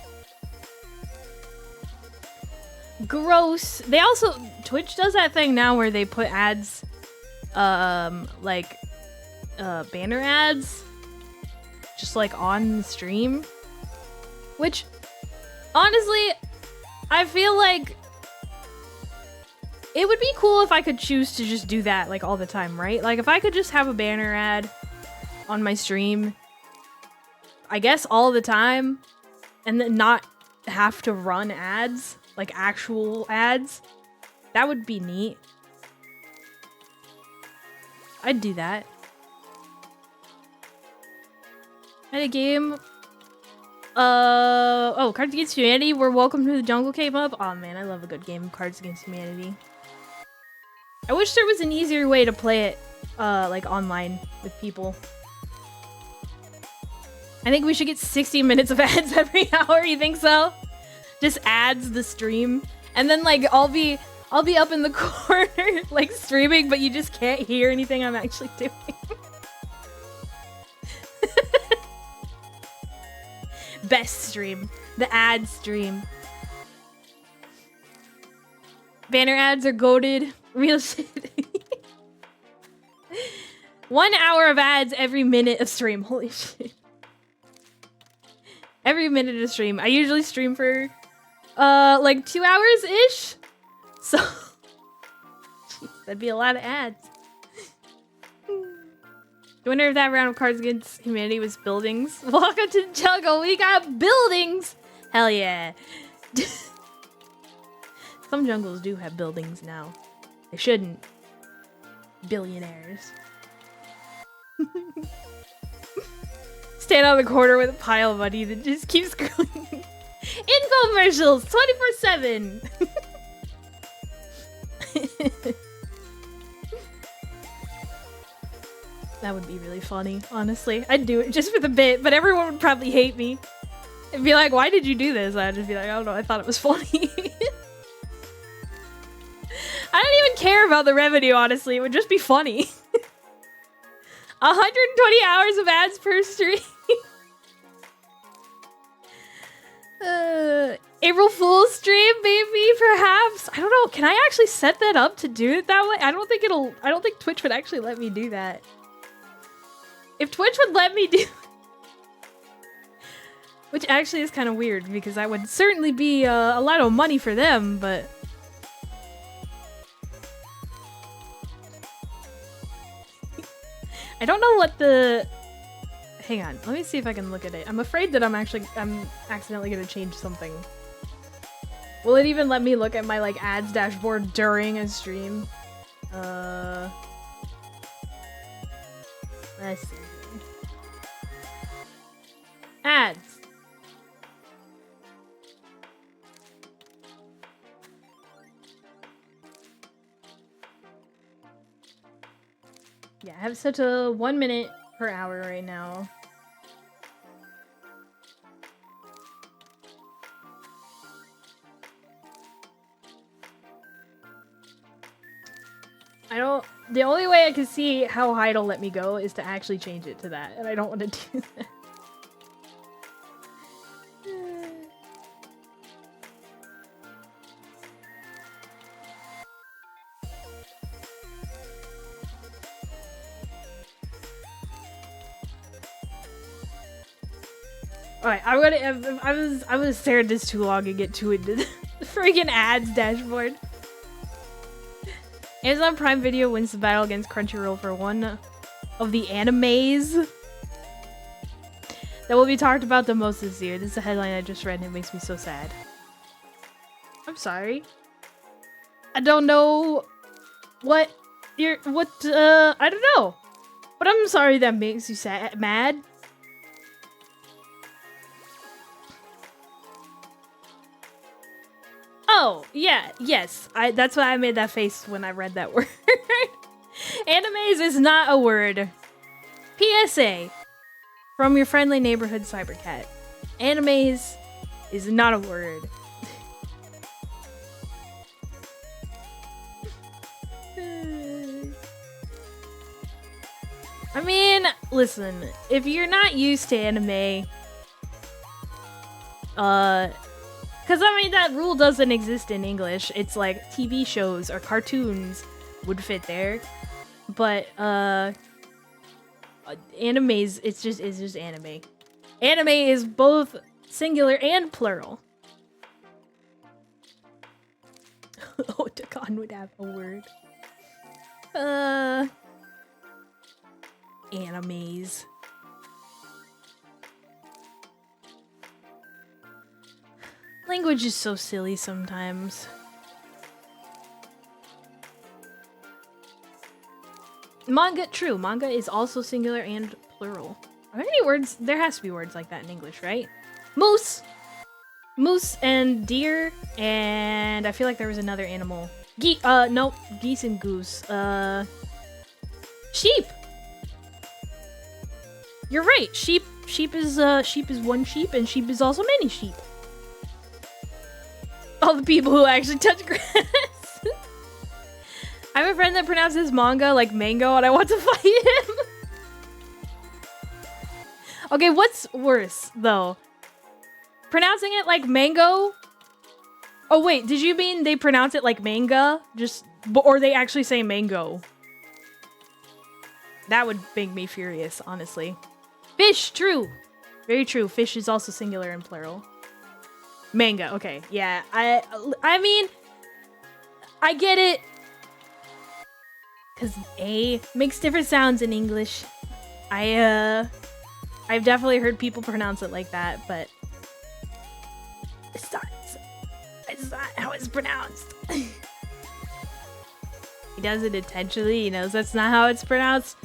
Speaker 1: Gross. They also, Twitch does that thing now where they put ads, like, banner ads, just like on the stream. Which, honestly, I feel like it would be cool if I could choose to just do that, like, all the time, right? Like, if I could just have a banner ad on my stream, I guess all the time, and then not have to run ads, like actual ads, that would be neat. I'd do that. At a game, oh, Cards Against Humanity, where Welcome to the Jungle came up. Oh man, I love a good game of Cards Against Humanity. I wish there was an easier way to play it, like online with people. I think we should get 60 minutes of ads every hour. You think so? Just ads the stream, and then like I'll be up in the corner like streaming, but you just can't hear anything I'm actually doing. Best stream, the ad stream. Banner ads are goated. Real shit. 1 hour of ads every minute of stream. Holy shit. Every minute of stream. I usually stream for like 2 hours-ish. So jeez, that'd be a lot of ads. The winner of that round of Cards Against Humanity was Buildings. Welcome to the jungle. We got buildings. Hell yeah. Some jungles do have buildings now. They shouldn't. Billionaires. Stand on the corner with a pile of money that just keeps growing. Infomercials 24/7. That would be really funny, honestly. I'd do it just for the bit, but everyone would probably hate me. And be like, why did you do this? I'd just be like, I don't know, I thought it was funny. I don't even care about the revenue, honestly. It would just be funny. 120 hours of ads per stream. April Fool's stream, maybe, perhaps. I don't know. Can I actually set that up to do it that way? I don't think Twitch would actually let me do that. If Twitch would let me do, which actually is kind of weird because that would certainly be a lot of money for them, but I don't know what the, hang on, let me see if I can look at it. I'm afraid that I'm accidentally gonna change something. Will it even let me look at my like ads dashboard during a stream? Let's see. Ads. Yeah, I have set to 1 minute per hour right now. I don't. The only way I can see how high it'll let me go is to actually change it to that, and I don't want to do that. Alright, I'm gonna stare at this too long and get too into the friggin' ads dashboard. Amazon Prime Video wins the battle against Crunchyroll for one of the animes that will be talked about the most this year. This is a headline I just read and it makes me so sad. I'm sorry. I don't know I don't know. But I'm sorry that makes you mad. Oh, yeah, yes. That's why I made that face when I read that word. Animes is not a word. PSA from your friendly neighborhood cybercat. Animes is not a word. I mean, listen, if you're not used to anime, because, I mean, that rule doesn't exist in English. It's like TV shows or cartoons would fit there. But, animes, it's just anime. Anime is both singular and plural. Otakon would have a word. Animes. Language is so silly sometimes. Manga, true. Manga is also singular and plural. Are there any words? There has to be words like that in English, right? Moose! Moose and deer, and I feel like there was another animal. Nope. Geese and goose. Sheep! You're right. Sheep is one sheep, and sheep is also many sheep. All the people who actually touch grass. I have a friend that pronounces manga like mango, and I want to fight him. Okay, what's worse, though? Pronouncing it like mango? Oh, wait, did you mean they pronounce it like manga? Or they actually say mango? That would make me furious, honestly. Fish, true. Very true. Fish is also singular and plural. Manga, okay. Yeah, I mean, I get it. Because A makes different sounds in English. I've definitely heard people pronounce it like that, but it's not how it's pronounced. He does it intentionally, he knows that's not how it's pronounced.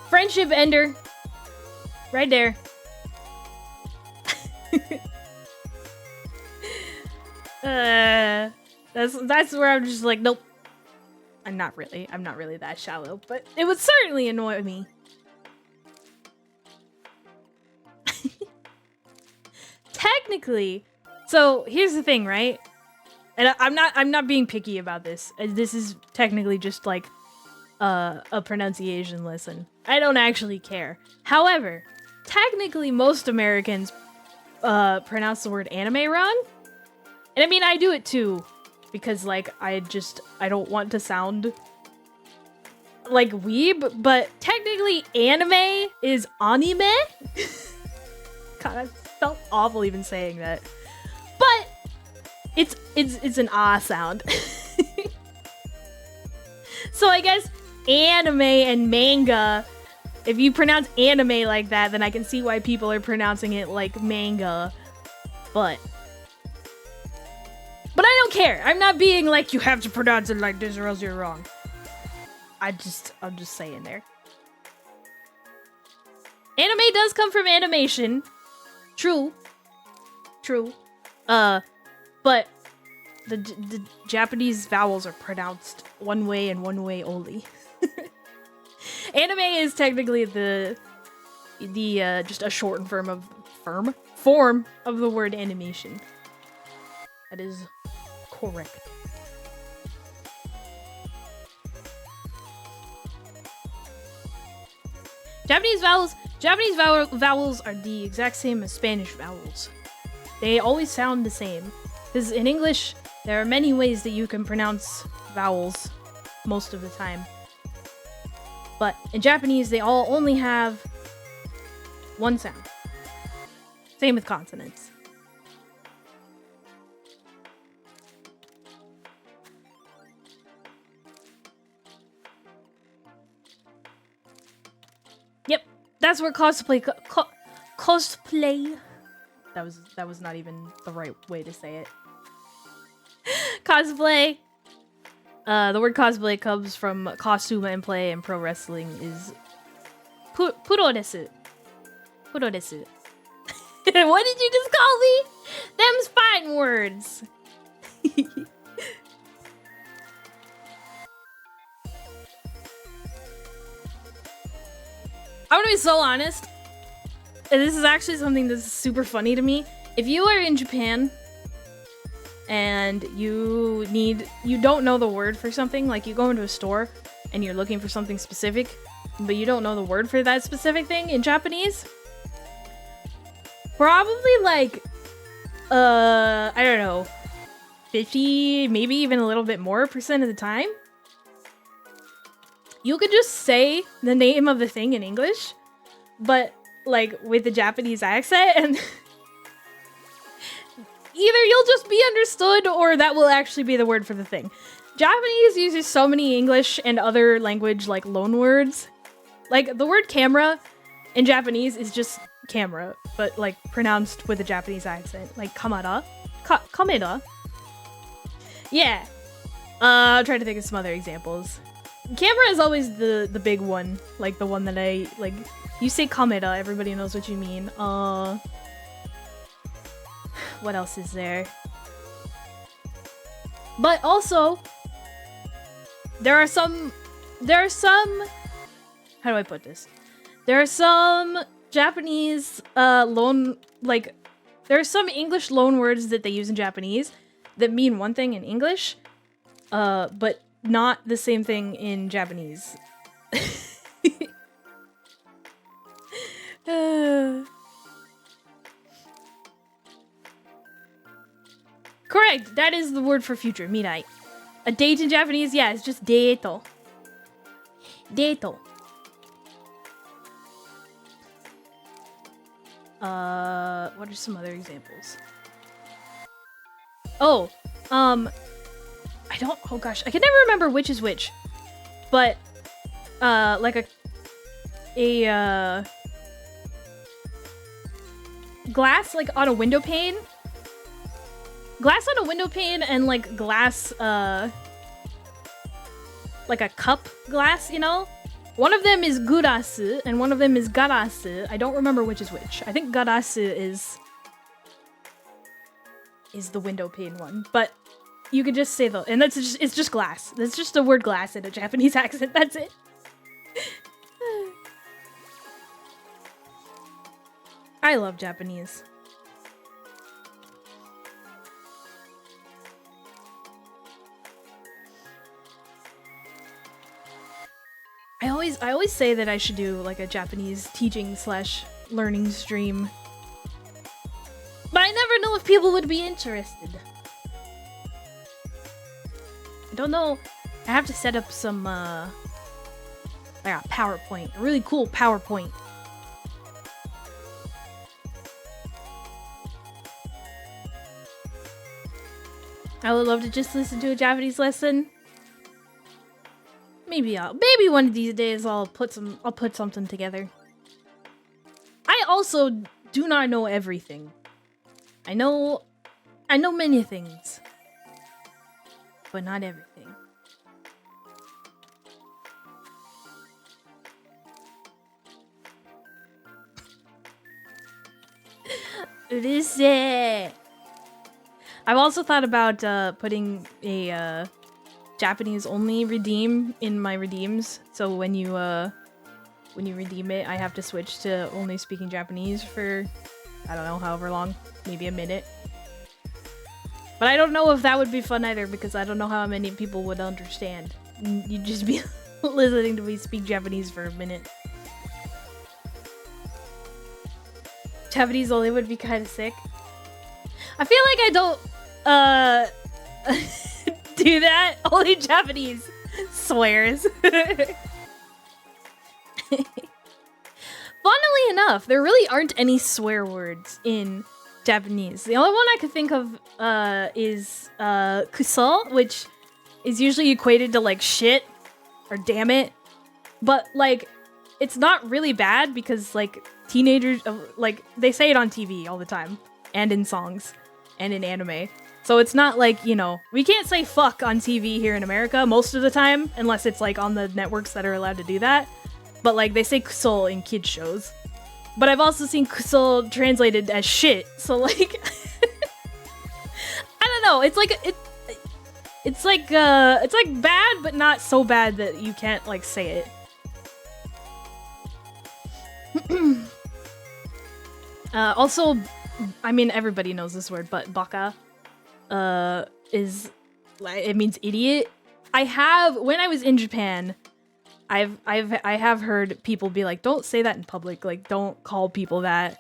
Speaker 1: Friendship ender. Right there. That's where I'm just like, nope. I'm not really that shallow, but it would certainly annoy me. Technically, so here's the thing, right? And I'm not being picky about this. This is technically just like a pronunciation lesson. I don't actually care. However, technically most Americans pronounce the word anime wrong. And I mean, I do it too, because like I don't want to sound like weeb, but technically anime is anime. God, I felt awful even saying that. But it's an ah sound. So I guess anime and manga, if you pronounce anime like that, then I can see why people are pronouncing it like manga. But I don't care. I'm not being like, you have to pronounce it like this or else you're wrong. I'm just saying there. Anime does come from animation. True. But the Japanese vowels are pronounced one way and one way only. Anime is technically the just a shortened form of the word animation. That is correct. Vowels are the exact same as Spanish vowels. They always sound the same. Because in English, there are many ways that you can pronounce vowels most of the time. But in Japanese, they all only have one sound. Same with consonants. Yep, that's where cosplay. That was not even the right way to say it. Cosplay. The word cosplay comes from costume and play, and pro wrestling is puro desu. Puro desu. What did you just call me? Them's fine words. I'm gonna be so honest. And this is actually something that's super funny to me. If you are in Japan and you don't know the word for something, like you go into a store and you're looking for something specific, but you don't know the word for that specific thing in Japanese, probably like, I don't know, 50, maybe even a little bit more % of the time, you could just say the name of the thing in English, but like with the Japanese accent, and either you'll just be understood or that will actually be the word for the thing. Japanese uses so many English and other language like loan words. Like the word camera in Japanese is just camera, but like pronounced with a Japanese accent, like kamera. Kamera. Yeah. I'm trying to think of some other examples. Camera is always the big one, like the one that I like. You say kamera, everybody knows what you mean. What else is there? But also, there are some. How do I put this? There are some Japanese loan, like there are some English loan words that they use in Japanese that mean one thing in English, but not the same thing in Japanese. Correct, that is the word for future, mirai. A date in Japanese, yeah, it's just deito. Deito. What are some other examples? Oh, I don't, oh gosh, I can never remember which is which. But, like a glass, like, on a window pane. Glass on a window pane and, like, glass, like a cup glass, you know? One of them is gurasu, and one of them is garasu. I don't remember which is which. I think garasu is the window pane one, but you could just say the, and that's just, it's just glass. That's just the word glass in a Japanese accent, that's it. I love Japanese. I always say that I should do like a Japanese teaching / learning stream. But I never know if people would be interested. I don't know. I have to set up some like a PowerPoint, a really cool PowerPoint. I would love to just listen to a Japanese lesson. Maybe one of these days I'll put something together. I also do not know everything. I know many things, but not everything. I've also thought about putting a Japanese only redeem in my redeems, so when you redeem it, I have to switch to only speaking Japanese for, I don't know, however long, maybe a minute. But I don't know if that would be fun either, because I don't know how many people would understand. You'd just be listening to me speak Japanese for a minute. Japanese only would be kind of sick. I feel like I don't do that. Only Japanese swears. Funnily enough, there really aren't any swear words in Japanese. The only one I could think of is kuso, which is usually equated to like shit or damn it. But like it's not really bad because like teenagers like they say it on TV all the time and in songs and in anime. So it's not like, you know, we can't say fuck on TV here in America most of the time unless it's like on the networks that are allowed to do that. But like they say kuso in kids shows. But I've also seen kuso translated as shit. So like I don't know. It's like it's like bad but not so bad that you can't like say it. Also, I mean everybody knows this word, but baka is it means idiot. When I was in Japan, I have heard people be like, don't say that in public, like don't call people that.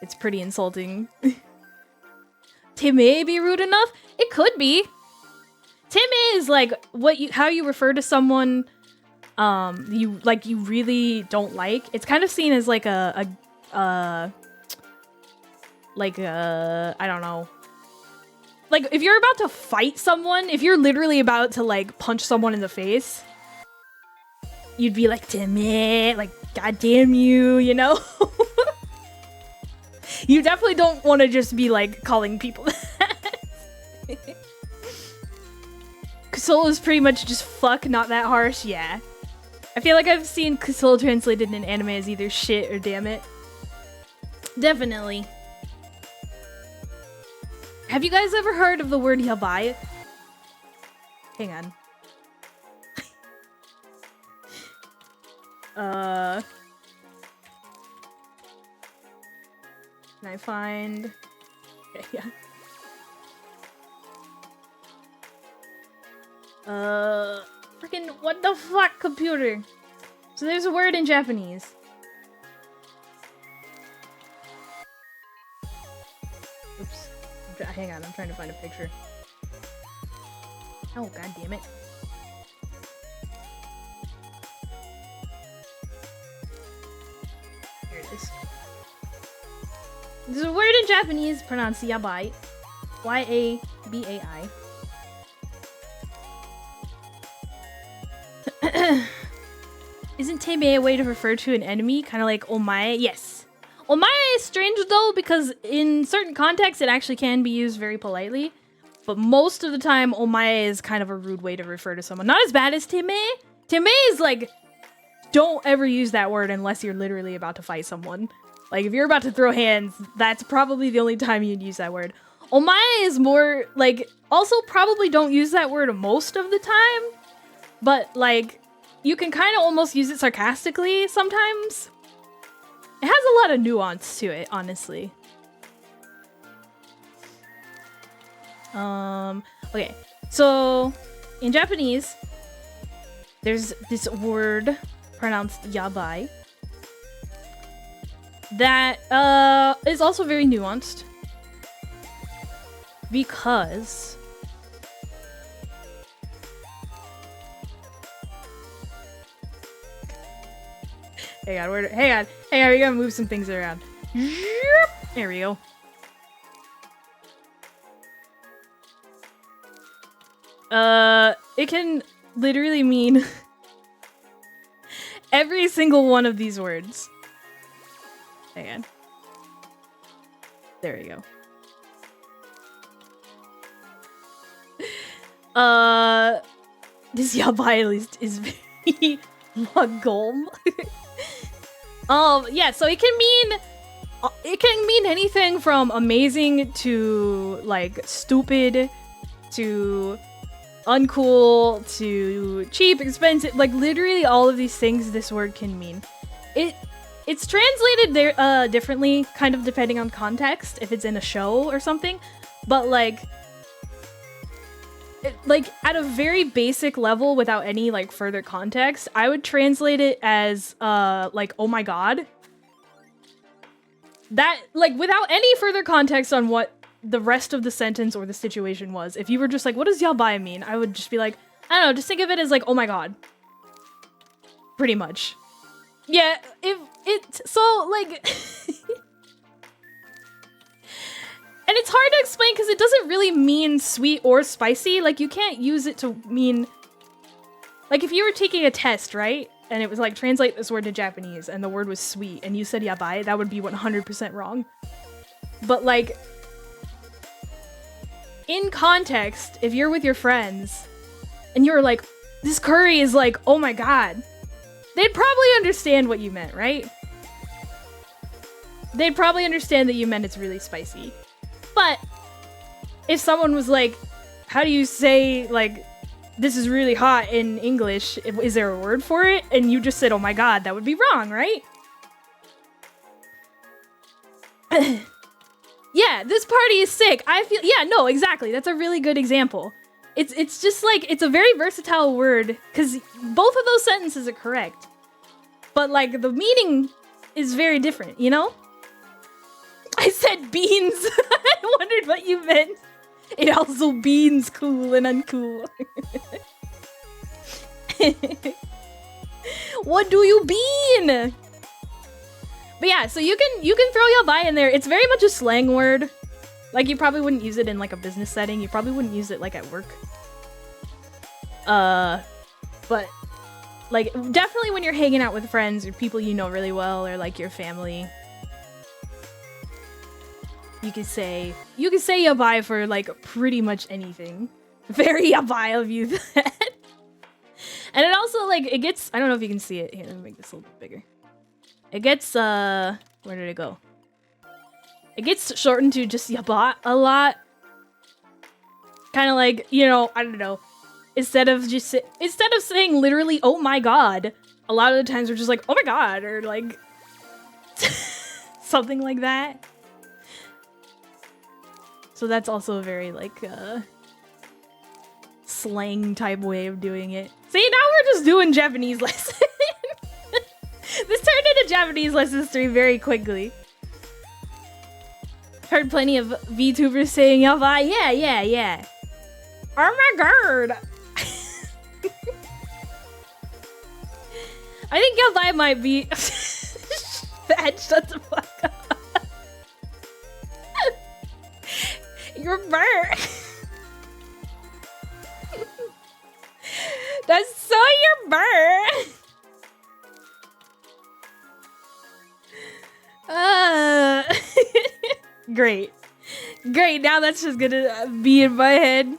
Speaker 1: It's pretty insulting. Time be rude enough? It could be. Time is like how you refer to someone you really don't like. It's kind of seen as like I don't know. Like if you're about to fight someone, if you're literally about to like punch someone in the face, you'd be like, Timmy, like, God damn you, you know? You definitely don't want to just be like calling people that. Kusol is pretty much just fuck, not that harsh, yeah. I feel like I've seen Kusol translated in anime as either shit or damn it. Definitely. Have you guys ever heard of the word yabai? Hang on. Can I find... Okay, yeah. Freaking what the fuck, computer? So there's a word in Japanese. Oops. Hang on, I'm trying to find a picture. Oh, god damn it. Here it is. There's a word in Japanese pronounced yabai. Y-A-B-A-I. Isn't tebe a way to refer to an enemy? Kind of like omae? Yes. Omae is strange though, because in certain contexts it actually can be used very politely. But most of the time, omae is kind of a rude way to refer to someone. Not as bad as teme. Teme is like, don't ever use that word unless you're literally about to fight someone. Like, if you're about to throw hands, that's probably the only time you'd use that word. Omae is more, like, also probably don't use that word most of the time. But, like, you can kind of almost use it sarcastically sometimes. It has a lot of nuance to it, honestly. Okay. So, in Japanese, there's this word pronounced yabai that is also very nuanced because hang on, we gotta move some things around. There we go. It can literally mean every single one of these words. Hang on. There we go. This yabai at least is very lagom. Yeah, so it can mean anything from amazing to like stupid to uncool to cheap, expensive, like literally all of these things this word can mean. It's translated there differently, kind of depending on context, if it's in a show or something. But like at a very basic level, without any like further context, I would translate it as like, oh my god. That, like, without any further context on what the rest of the sentence or the situation was, if you were just like, what does yabai mean? I would just be like, I don't know, just think of it as like, oh my god. Pretty much. Yeah, so, like... And it's hard to explain because it doesn't really mean sweet or spicy. Like, you can't use it to mean... Like, if you were taking a test, right? And it was like, translate this word to Japanese, and the word was sweet, and you said yabai, that would be 100% wrong. But, like... In context, if you're with your friends, and you're like, this curry is like, oh my god, they'd probably understand what you meant, right? They'd probably understand that you meant it's really spicy. But if someone was like, how do you say, like, this is really hot in English? Is there a word for it? And you just said, oh my god, that would be wrong, right? Yeah, this party is sick. I feel, yeah, no, exactly. That's a really good example. It's just like, it's a very versatile word, because both of those sentences are correct. But, like, the meaning is very different, you know? I said beans. I wondered what you meant. It also beans cool and uncool. What do you bean? But yeah, so you can throw yabai in there. It's very much a slang word. Like, you probably wouldn't use it in like a business setting. You probably wouldn't use it like at work. But like, definitely when you're hanging out with friends or people you know really well, or like your family. You could say yabai for like pretty much anything. Very yabai of you that. And it also, like, it gets, I don't know if you can see it. Here, let me make this a little bit bigger. It gets, where did it go? It gets shortened to just yaba a lot. Kind of like, you know, I don't know. Instead of saying literally, oh my god, a lot of the times we're just like, oh my god, or like, something like that. So that's also a very, like, slang type way of doing it. See, now we're just doing Japanese lesson. This turned into Japanese lessons 3 very quickly. Heard plenty of VTubers saying yabai. Yeah. Oh my god. I think yabai might be... That, shut the fuck up. You're burnt. That's so you're burnt. Great. Now that's just gonna be in my head.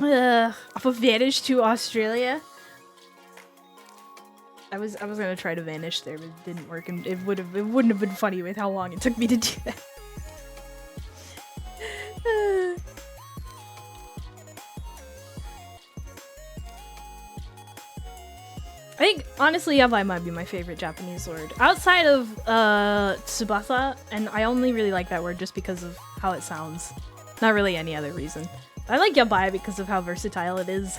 Speaker 1: Off of Vanish to Australia. I was gonna try to vanish there, but it didn't work, and it wouldn't have been funny with how long it took me to do that. I think, honestly, yabai might be my favorite Japanese word. Outside of, tsubasa, and I only really like that word just because of how it sounds. Not really any other reason. I like yabai because of how versatile it is.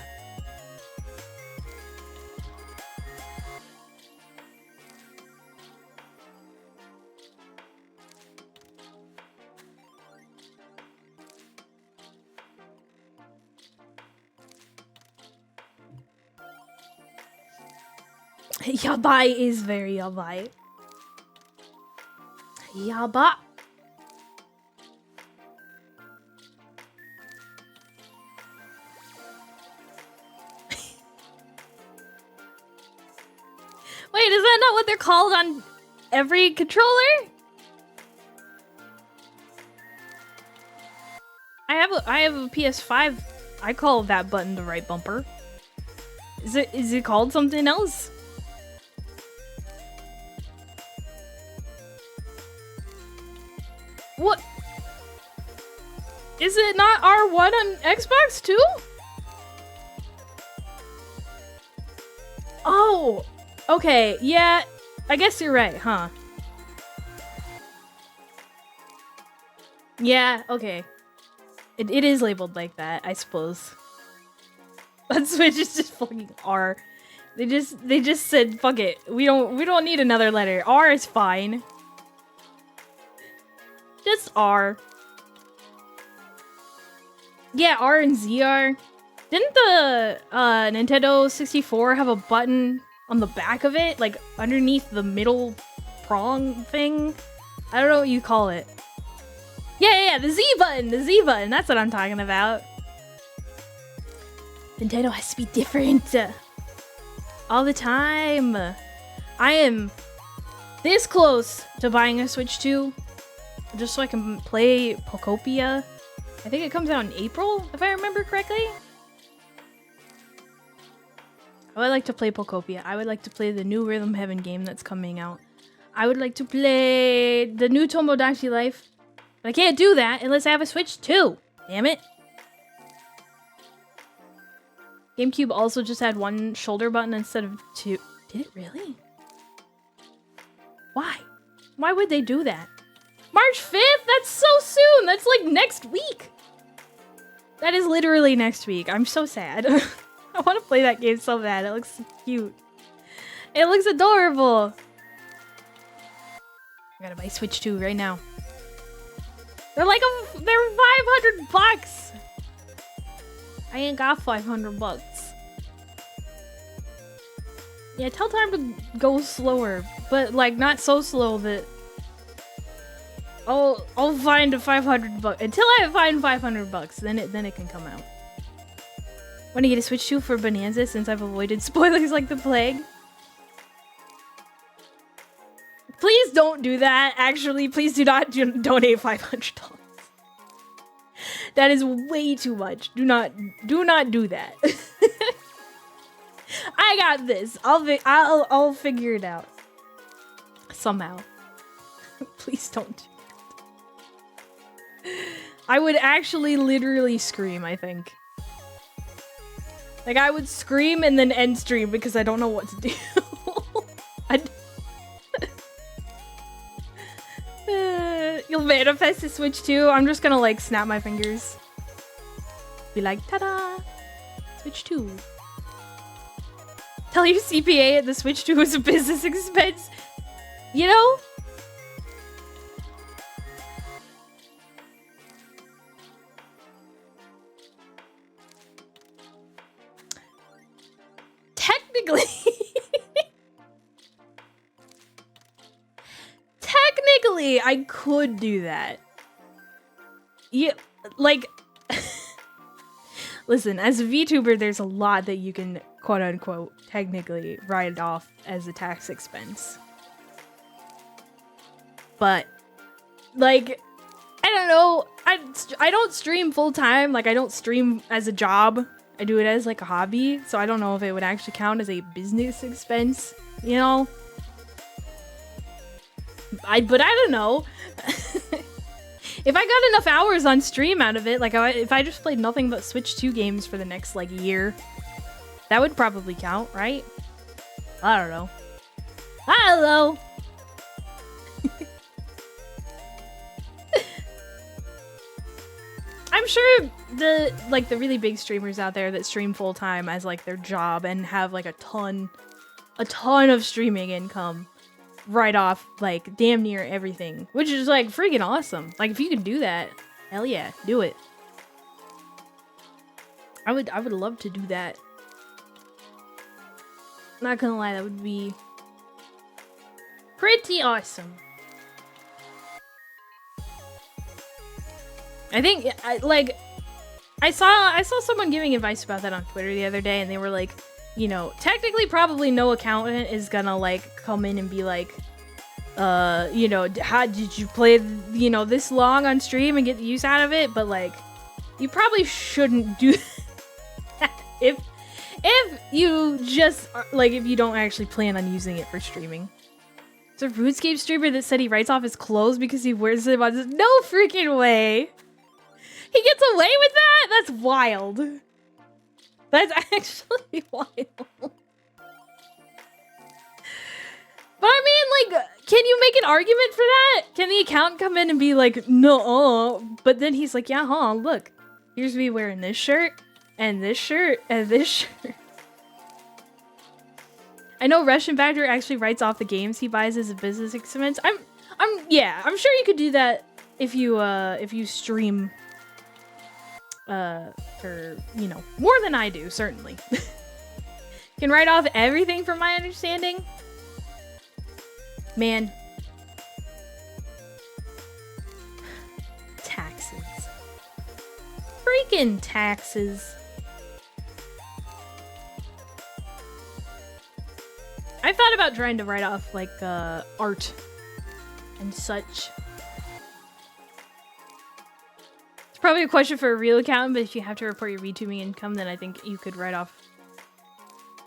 Speaker 1: Yabai is very yabai. Yaba. Wait, is that not what they're called on every controller? I have a PS5. I call that button the right bumper. Is it called something else? What? Is it not R1 on Xbox too? Oh, okay, yeah, I guess you're right, huh? Yeah, okay. It is labeled like that, I suppose. On Switch, it's just fucking R. They just said, fuck it. We don't need another letter. R is fine. Just R. Yeah, R and Z are. Didn't the Nintendo 64 have a button on the back of it? Like underneath the middle prong thing? I don't know what you call it. Yeah, the Z button, that's what I'm talking about. Nintendo has to be different. All the time. I am this close to buying a Switch 2, just so I can play Pokopia. I think it comes out in April, if I remember correctly. I would like to play Pokopia. I would like to play the new Rhythm Heaven game that's coming out. I would like to play the new Tomodachi Life. But I can't do that unless I have a Switch 2. Damn it. GameCube also just had one shoulder button instead of two. Did it really? Why? Why would they do that? March 5th? That's so soon! That's like next week! That is literally next week. I'm so sad. I want to play that game so bad. It looks cute. It looks adorable! I gotta buy Switch 2 right now. They're like they're 500 bucks! I ain't got 500 bucks. Yeah, tell time to go slower, but like not so slow that I'll find a 500 bucks until I find 500 bucks. Then it can come out. Want to get a Switch 2 for Bonanza since I've avoided spoilers like the plague? Please don't do that. Actually, please do not donate $500. That is way too much. Do not do that. I got this. I'll figure it out somehow. Please don't do that. I would actually literally scream, I think. Like I would scream and then end stream because I don't know what to do. You'll manifest the Switch 2. I'm just gonna like snap my fingers. Be like, ta-da! Switch 2. Tell your CPA the Switch 2 is a business expense. You know? Technically... Technically, I could do that. Yeah, like... Listen, as a VTuber, there's a lot that you can, quote-unquote, technically write off as a tax expense. But, like, I don't know. I don't stream full-time. Like, I don't stream as a job. I do it as, like, a hobby. So I don't know if it would actually count as a business expense, you know? But I don't know. If I got enough hours on stream out of it, like if I just played nothing but Switch 2 games for the next like year, that would probably count, right? I don't know. I don't know. I'm sure the really big streamers out there that stream full time as like their job and have like a ton of streaming income right off like damn near everything, which is like freaking awesome. Like if you could do that, hell yeah, do it. I would love to do that. Not gonna lie, that would be pretty awesome. I think I saw someone giving advice about that on Twitter the other day, and they were like, you know, technically probably no accountant is gonna like come in and be like, you know, how did you play, you know, this long on stream and get the use out of it? But like, you probably shouldn't do that if you just like, if you don't actually plan on using it for streaming. It's a RuneScape streamer that said he writes off his clothes because he wears them on his... No freaking way! He gets away with that? That's wild. That's actually wild. But I mean, like, can you make an argument for that? Can the accountant come in and be like, no, but then he's like, yeah, huh, look. Here's me wearing this shirt, and this shirt, and this shirt. I know Russian Factor actually writes off the games he buys as a business expense. Yeah, I'm sure you could do that if you stream for, you know, more than I do, certainly. Can write off everything from my understanding. Man. Taxes. Freaking taxes. I thought about trying to write off, like, art and such. It's probably a question for a real accountant, but if you have to report your VTubing income, then I think you could write off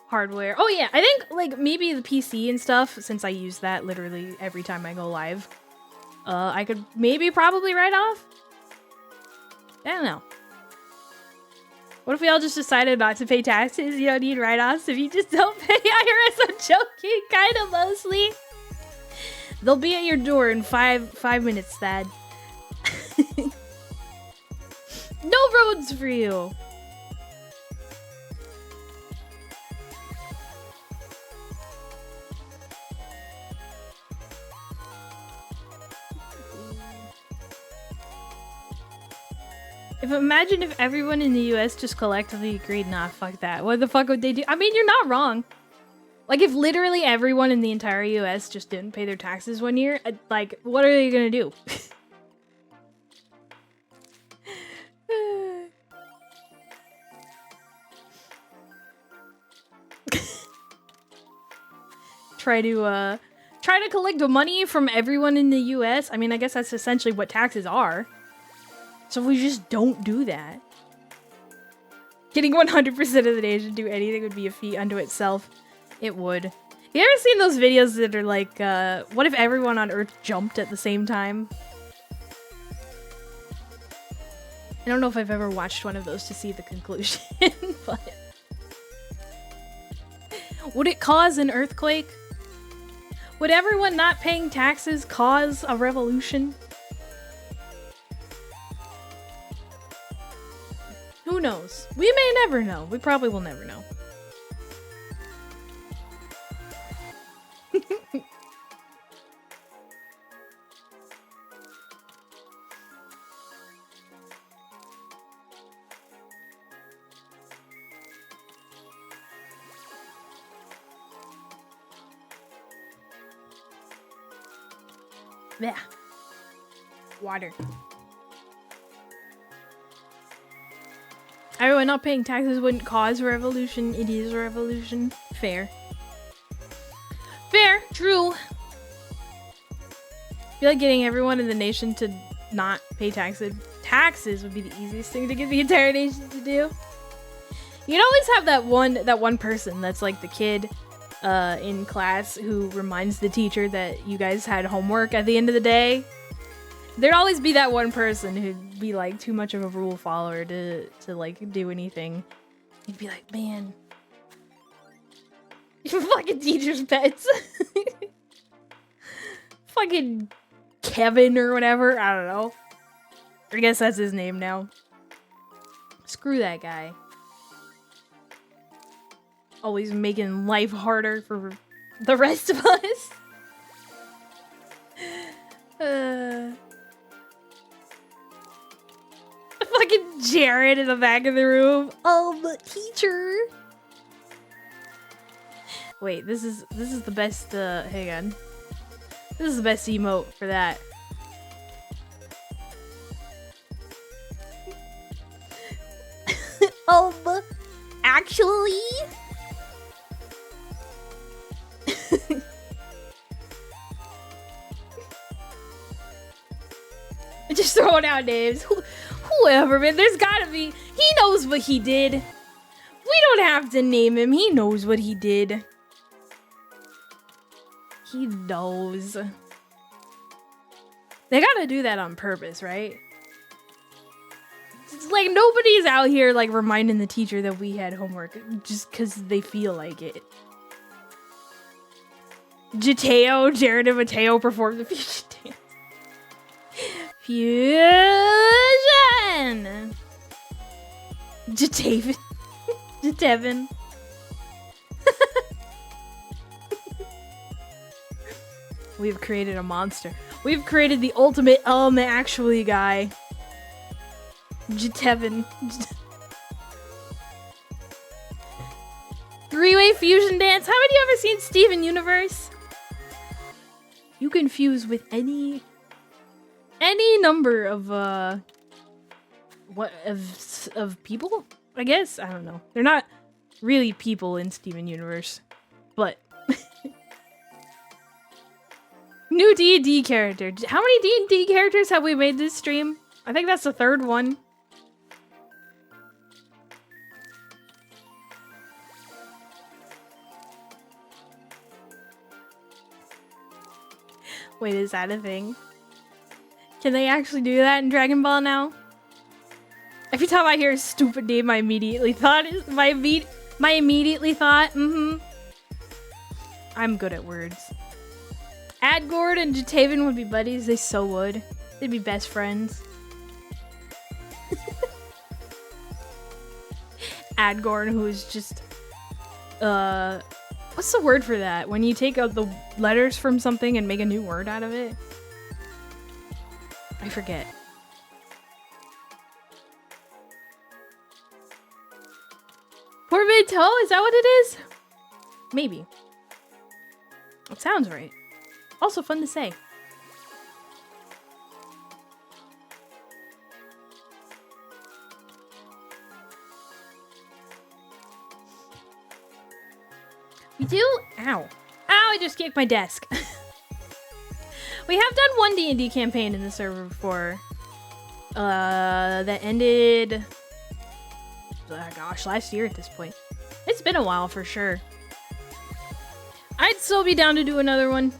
Speaker 1: hardware. Oh yeah, I think, like, maybe the PC and stuff, since I use that literally every time I go live, I could maybe probably write off? I don't know. What if we all just decided not to pay taxes? You don't need write-offs if you just don't pay IRS. I'm joking, kind of mostly. They'll be at your door in five minutes, Thad. No roads for you. Imagine if everyone in the US just collectively agreed, nah, fuck that. What the fuck would they do? I mean, you're not wrong. Like, if literally everyone in the entire US just didn't pay their taxes one year, like, what are they gonna do? Try to collect the money from everyone in the US. I mean, I guess that's essentially what taxes are. So if we just don't do that. Getting 100% of the nation to do anything would be a feat unto itself. It would. You ever seen those videos that are like, what if everyone on Earth jumped at the same time? I don't know if I've ever watched one of those to see the conclusion, but... Would it cause an earthquake? Would everyone not paying taxes cause a revolution? Who knows? We may never know. We probably will never know. Yeah. Water. Everyone not paying taxes wouldn't cause a revolution. It is a revolution. Fair. Fair. True. I feel like getting everyone in the nation to not pay taxes would be the easiest thing to get the entire nation to do. You'd always have that one person that's like the kid in class who reminds the teacher that you guys had homework at the end of the day. There'd always be that one person who'd be like too much of a rule follower to like do anything. You'd be like, man, you fucking teacher's pets. Fucking Kevin or whatever. I don't know. I guess that's his name now. Screw that guy. Always making life harder for the rest of us. Fucking Jared in the back of the room. Oh, teacher. Wait, this is the best. Hang on. This is the best emote for that. Actually. Just throwing out names. Whoever, man. There's gotta be. He knows what he did. We don't have to name him. He knows what he did. He knows. They gotta do that on purpose, right? It's like nobody's out here like reminding the teacher that we had homework just because they feel like it. Jared and Mateo performed the fusion dance. Fusion! Jatevin. We've created a monster. We've created the ultimate actually guy. Jitevin. Three-way fusion dance. Haven't you ever seen Steven Universe? You can fuse with any number of of people, I guess. I don't know. They're not really people in Steven Universe, but new D&D character. How many D&D characters have we made this stream? I think that's the third one. Wait, is that a thing? Can they actually do that in Dragon Ball now? Every time I hear a stupid name, my immediately thought is I'm good at words. Adgord and Jataven would be buddies. They so would. They'd be best friends. Adgord, who is just what's the word for that? When you take out the letters from something and make a new word out of it? I forget. Portmanteau? Is that what it is? Maybe. It sounds right. Also fun to say. We do? Ow. Ow, I just kicked my desk. We have done one D&D campaign in the server before. That ended... gosh, last year at this point. It's been a while for sure. I'd still be down to do another one.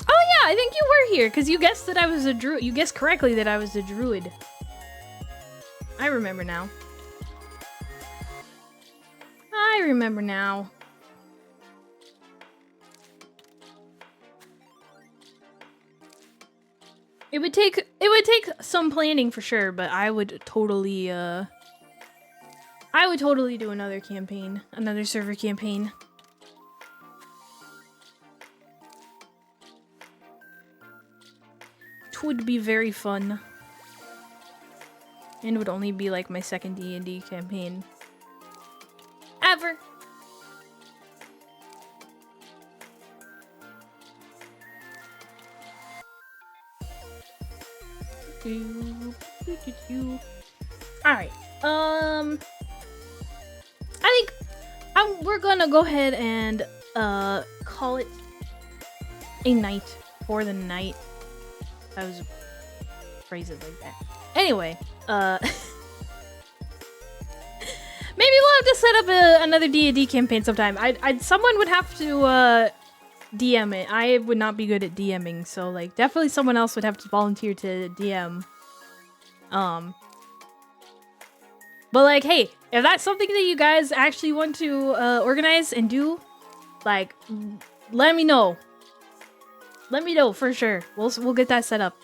Speaker 1: Oh yeah, I think you were here, because you guessed that I was a druid. You guessed correctly that I was a druid. I remember now. I remember now. It would take some planning for sure, but I would totally do another campaign, another server campaign. It would be very fun. And it would only be like my second D&D campaign ever. Alright, I think we're gonna go ahead and call it a night for the night. I was phrase it like that. Anyway, maybe we'll have to set up another D&D campaign sometime. Someone would have to DM it. I would not be good at DMing, so like definitely someone else would have to volunteer to DM. But like, hey, if that's something that you guys actually want to organize and do, like, let me know. Let me know for sure. We'll get that set up.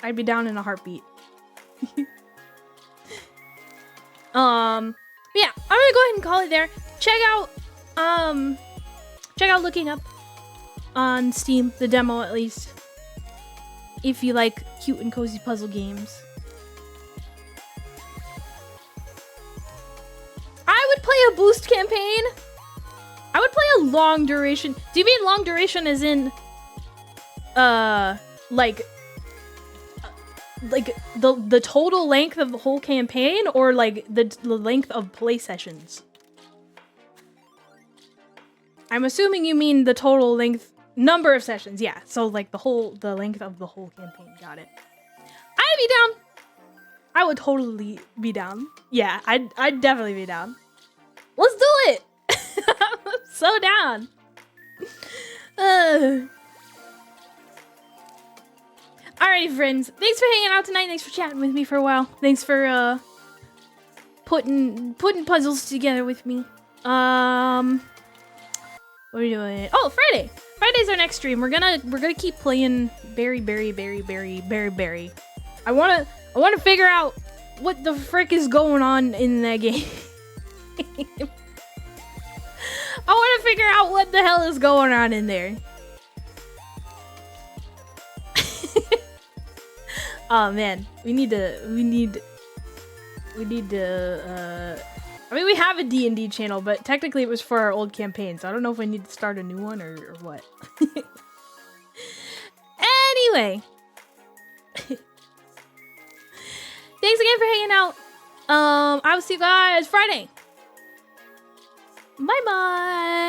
Speaker 1: I'd be down in a heartbeat. Yeah, I'm gonna go ahead and call it there. Check out Looking Up on Steam, the demo at least, if you like cute and cozy puzzle games. I would play a boost campaign. I would play a long duration. Do you mean long duration as in like the total length of the whole campaign, or like the length of play sessions? I'm assuming you mean the total length number of sessions. Yeah, so like the length of the whole campaign. Got it. I'd be down. I would totally be down. Yeah, I'd definitely be down. Let's do it. I'm so down. Alrighty, friends. Thanks for hanging out tonight. Thanks for chatting with me for a while. Thanks for putting puzzles together with me. What are we doing? Oh, Friday. Friday's our next stream. We're gonna keep playing Berry. I wanna figure out what the frick is going on in that game. I wanna figure out what the hell is going on in there. Oh man, we need to. I mean, we have a D&D channel, but technically it was for our old campaign, so I don't know if we need to start a new one or what. Anyway, thanks again for hanging out. I will see you guys Friday. Bye bye.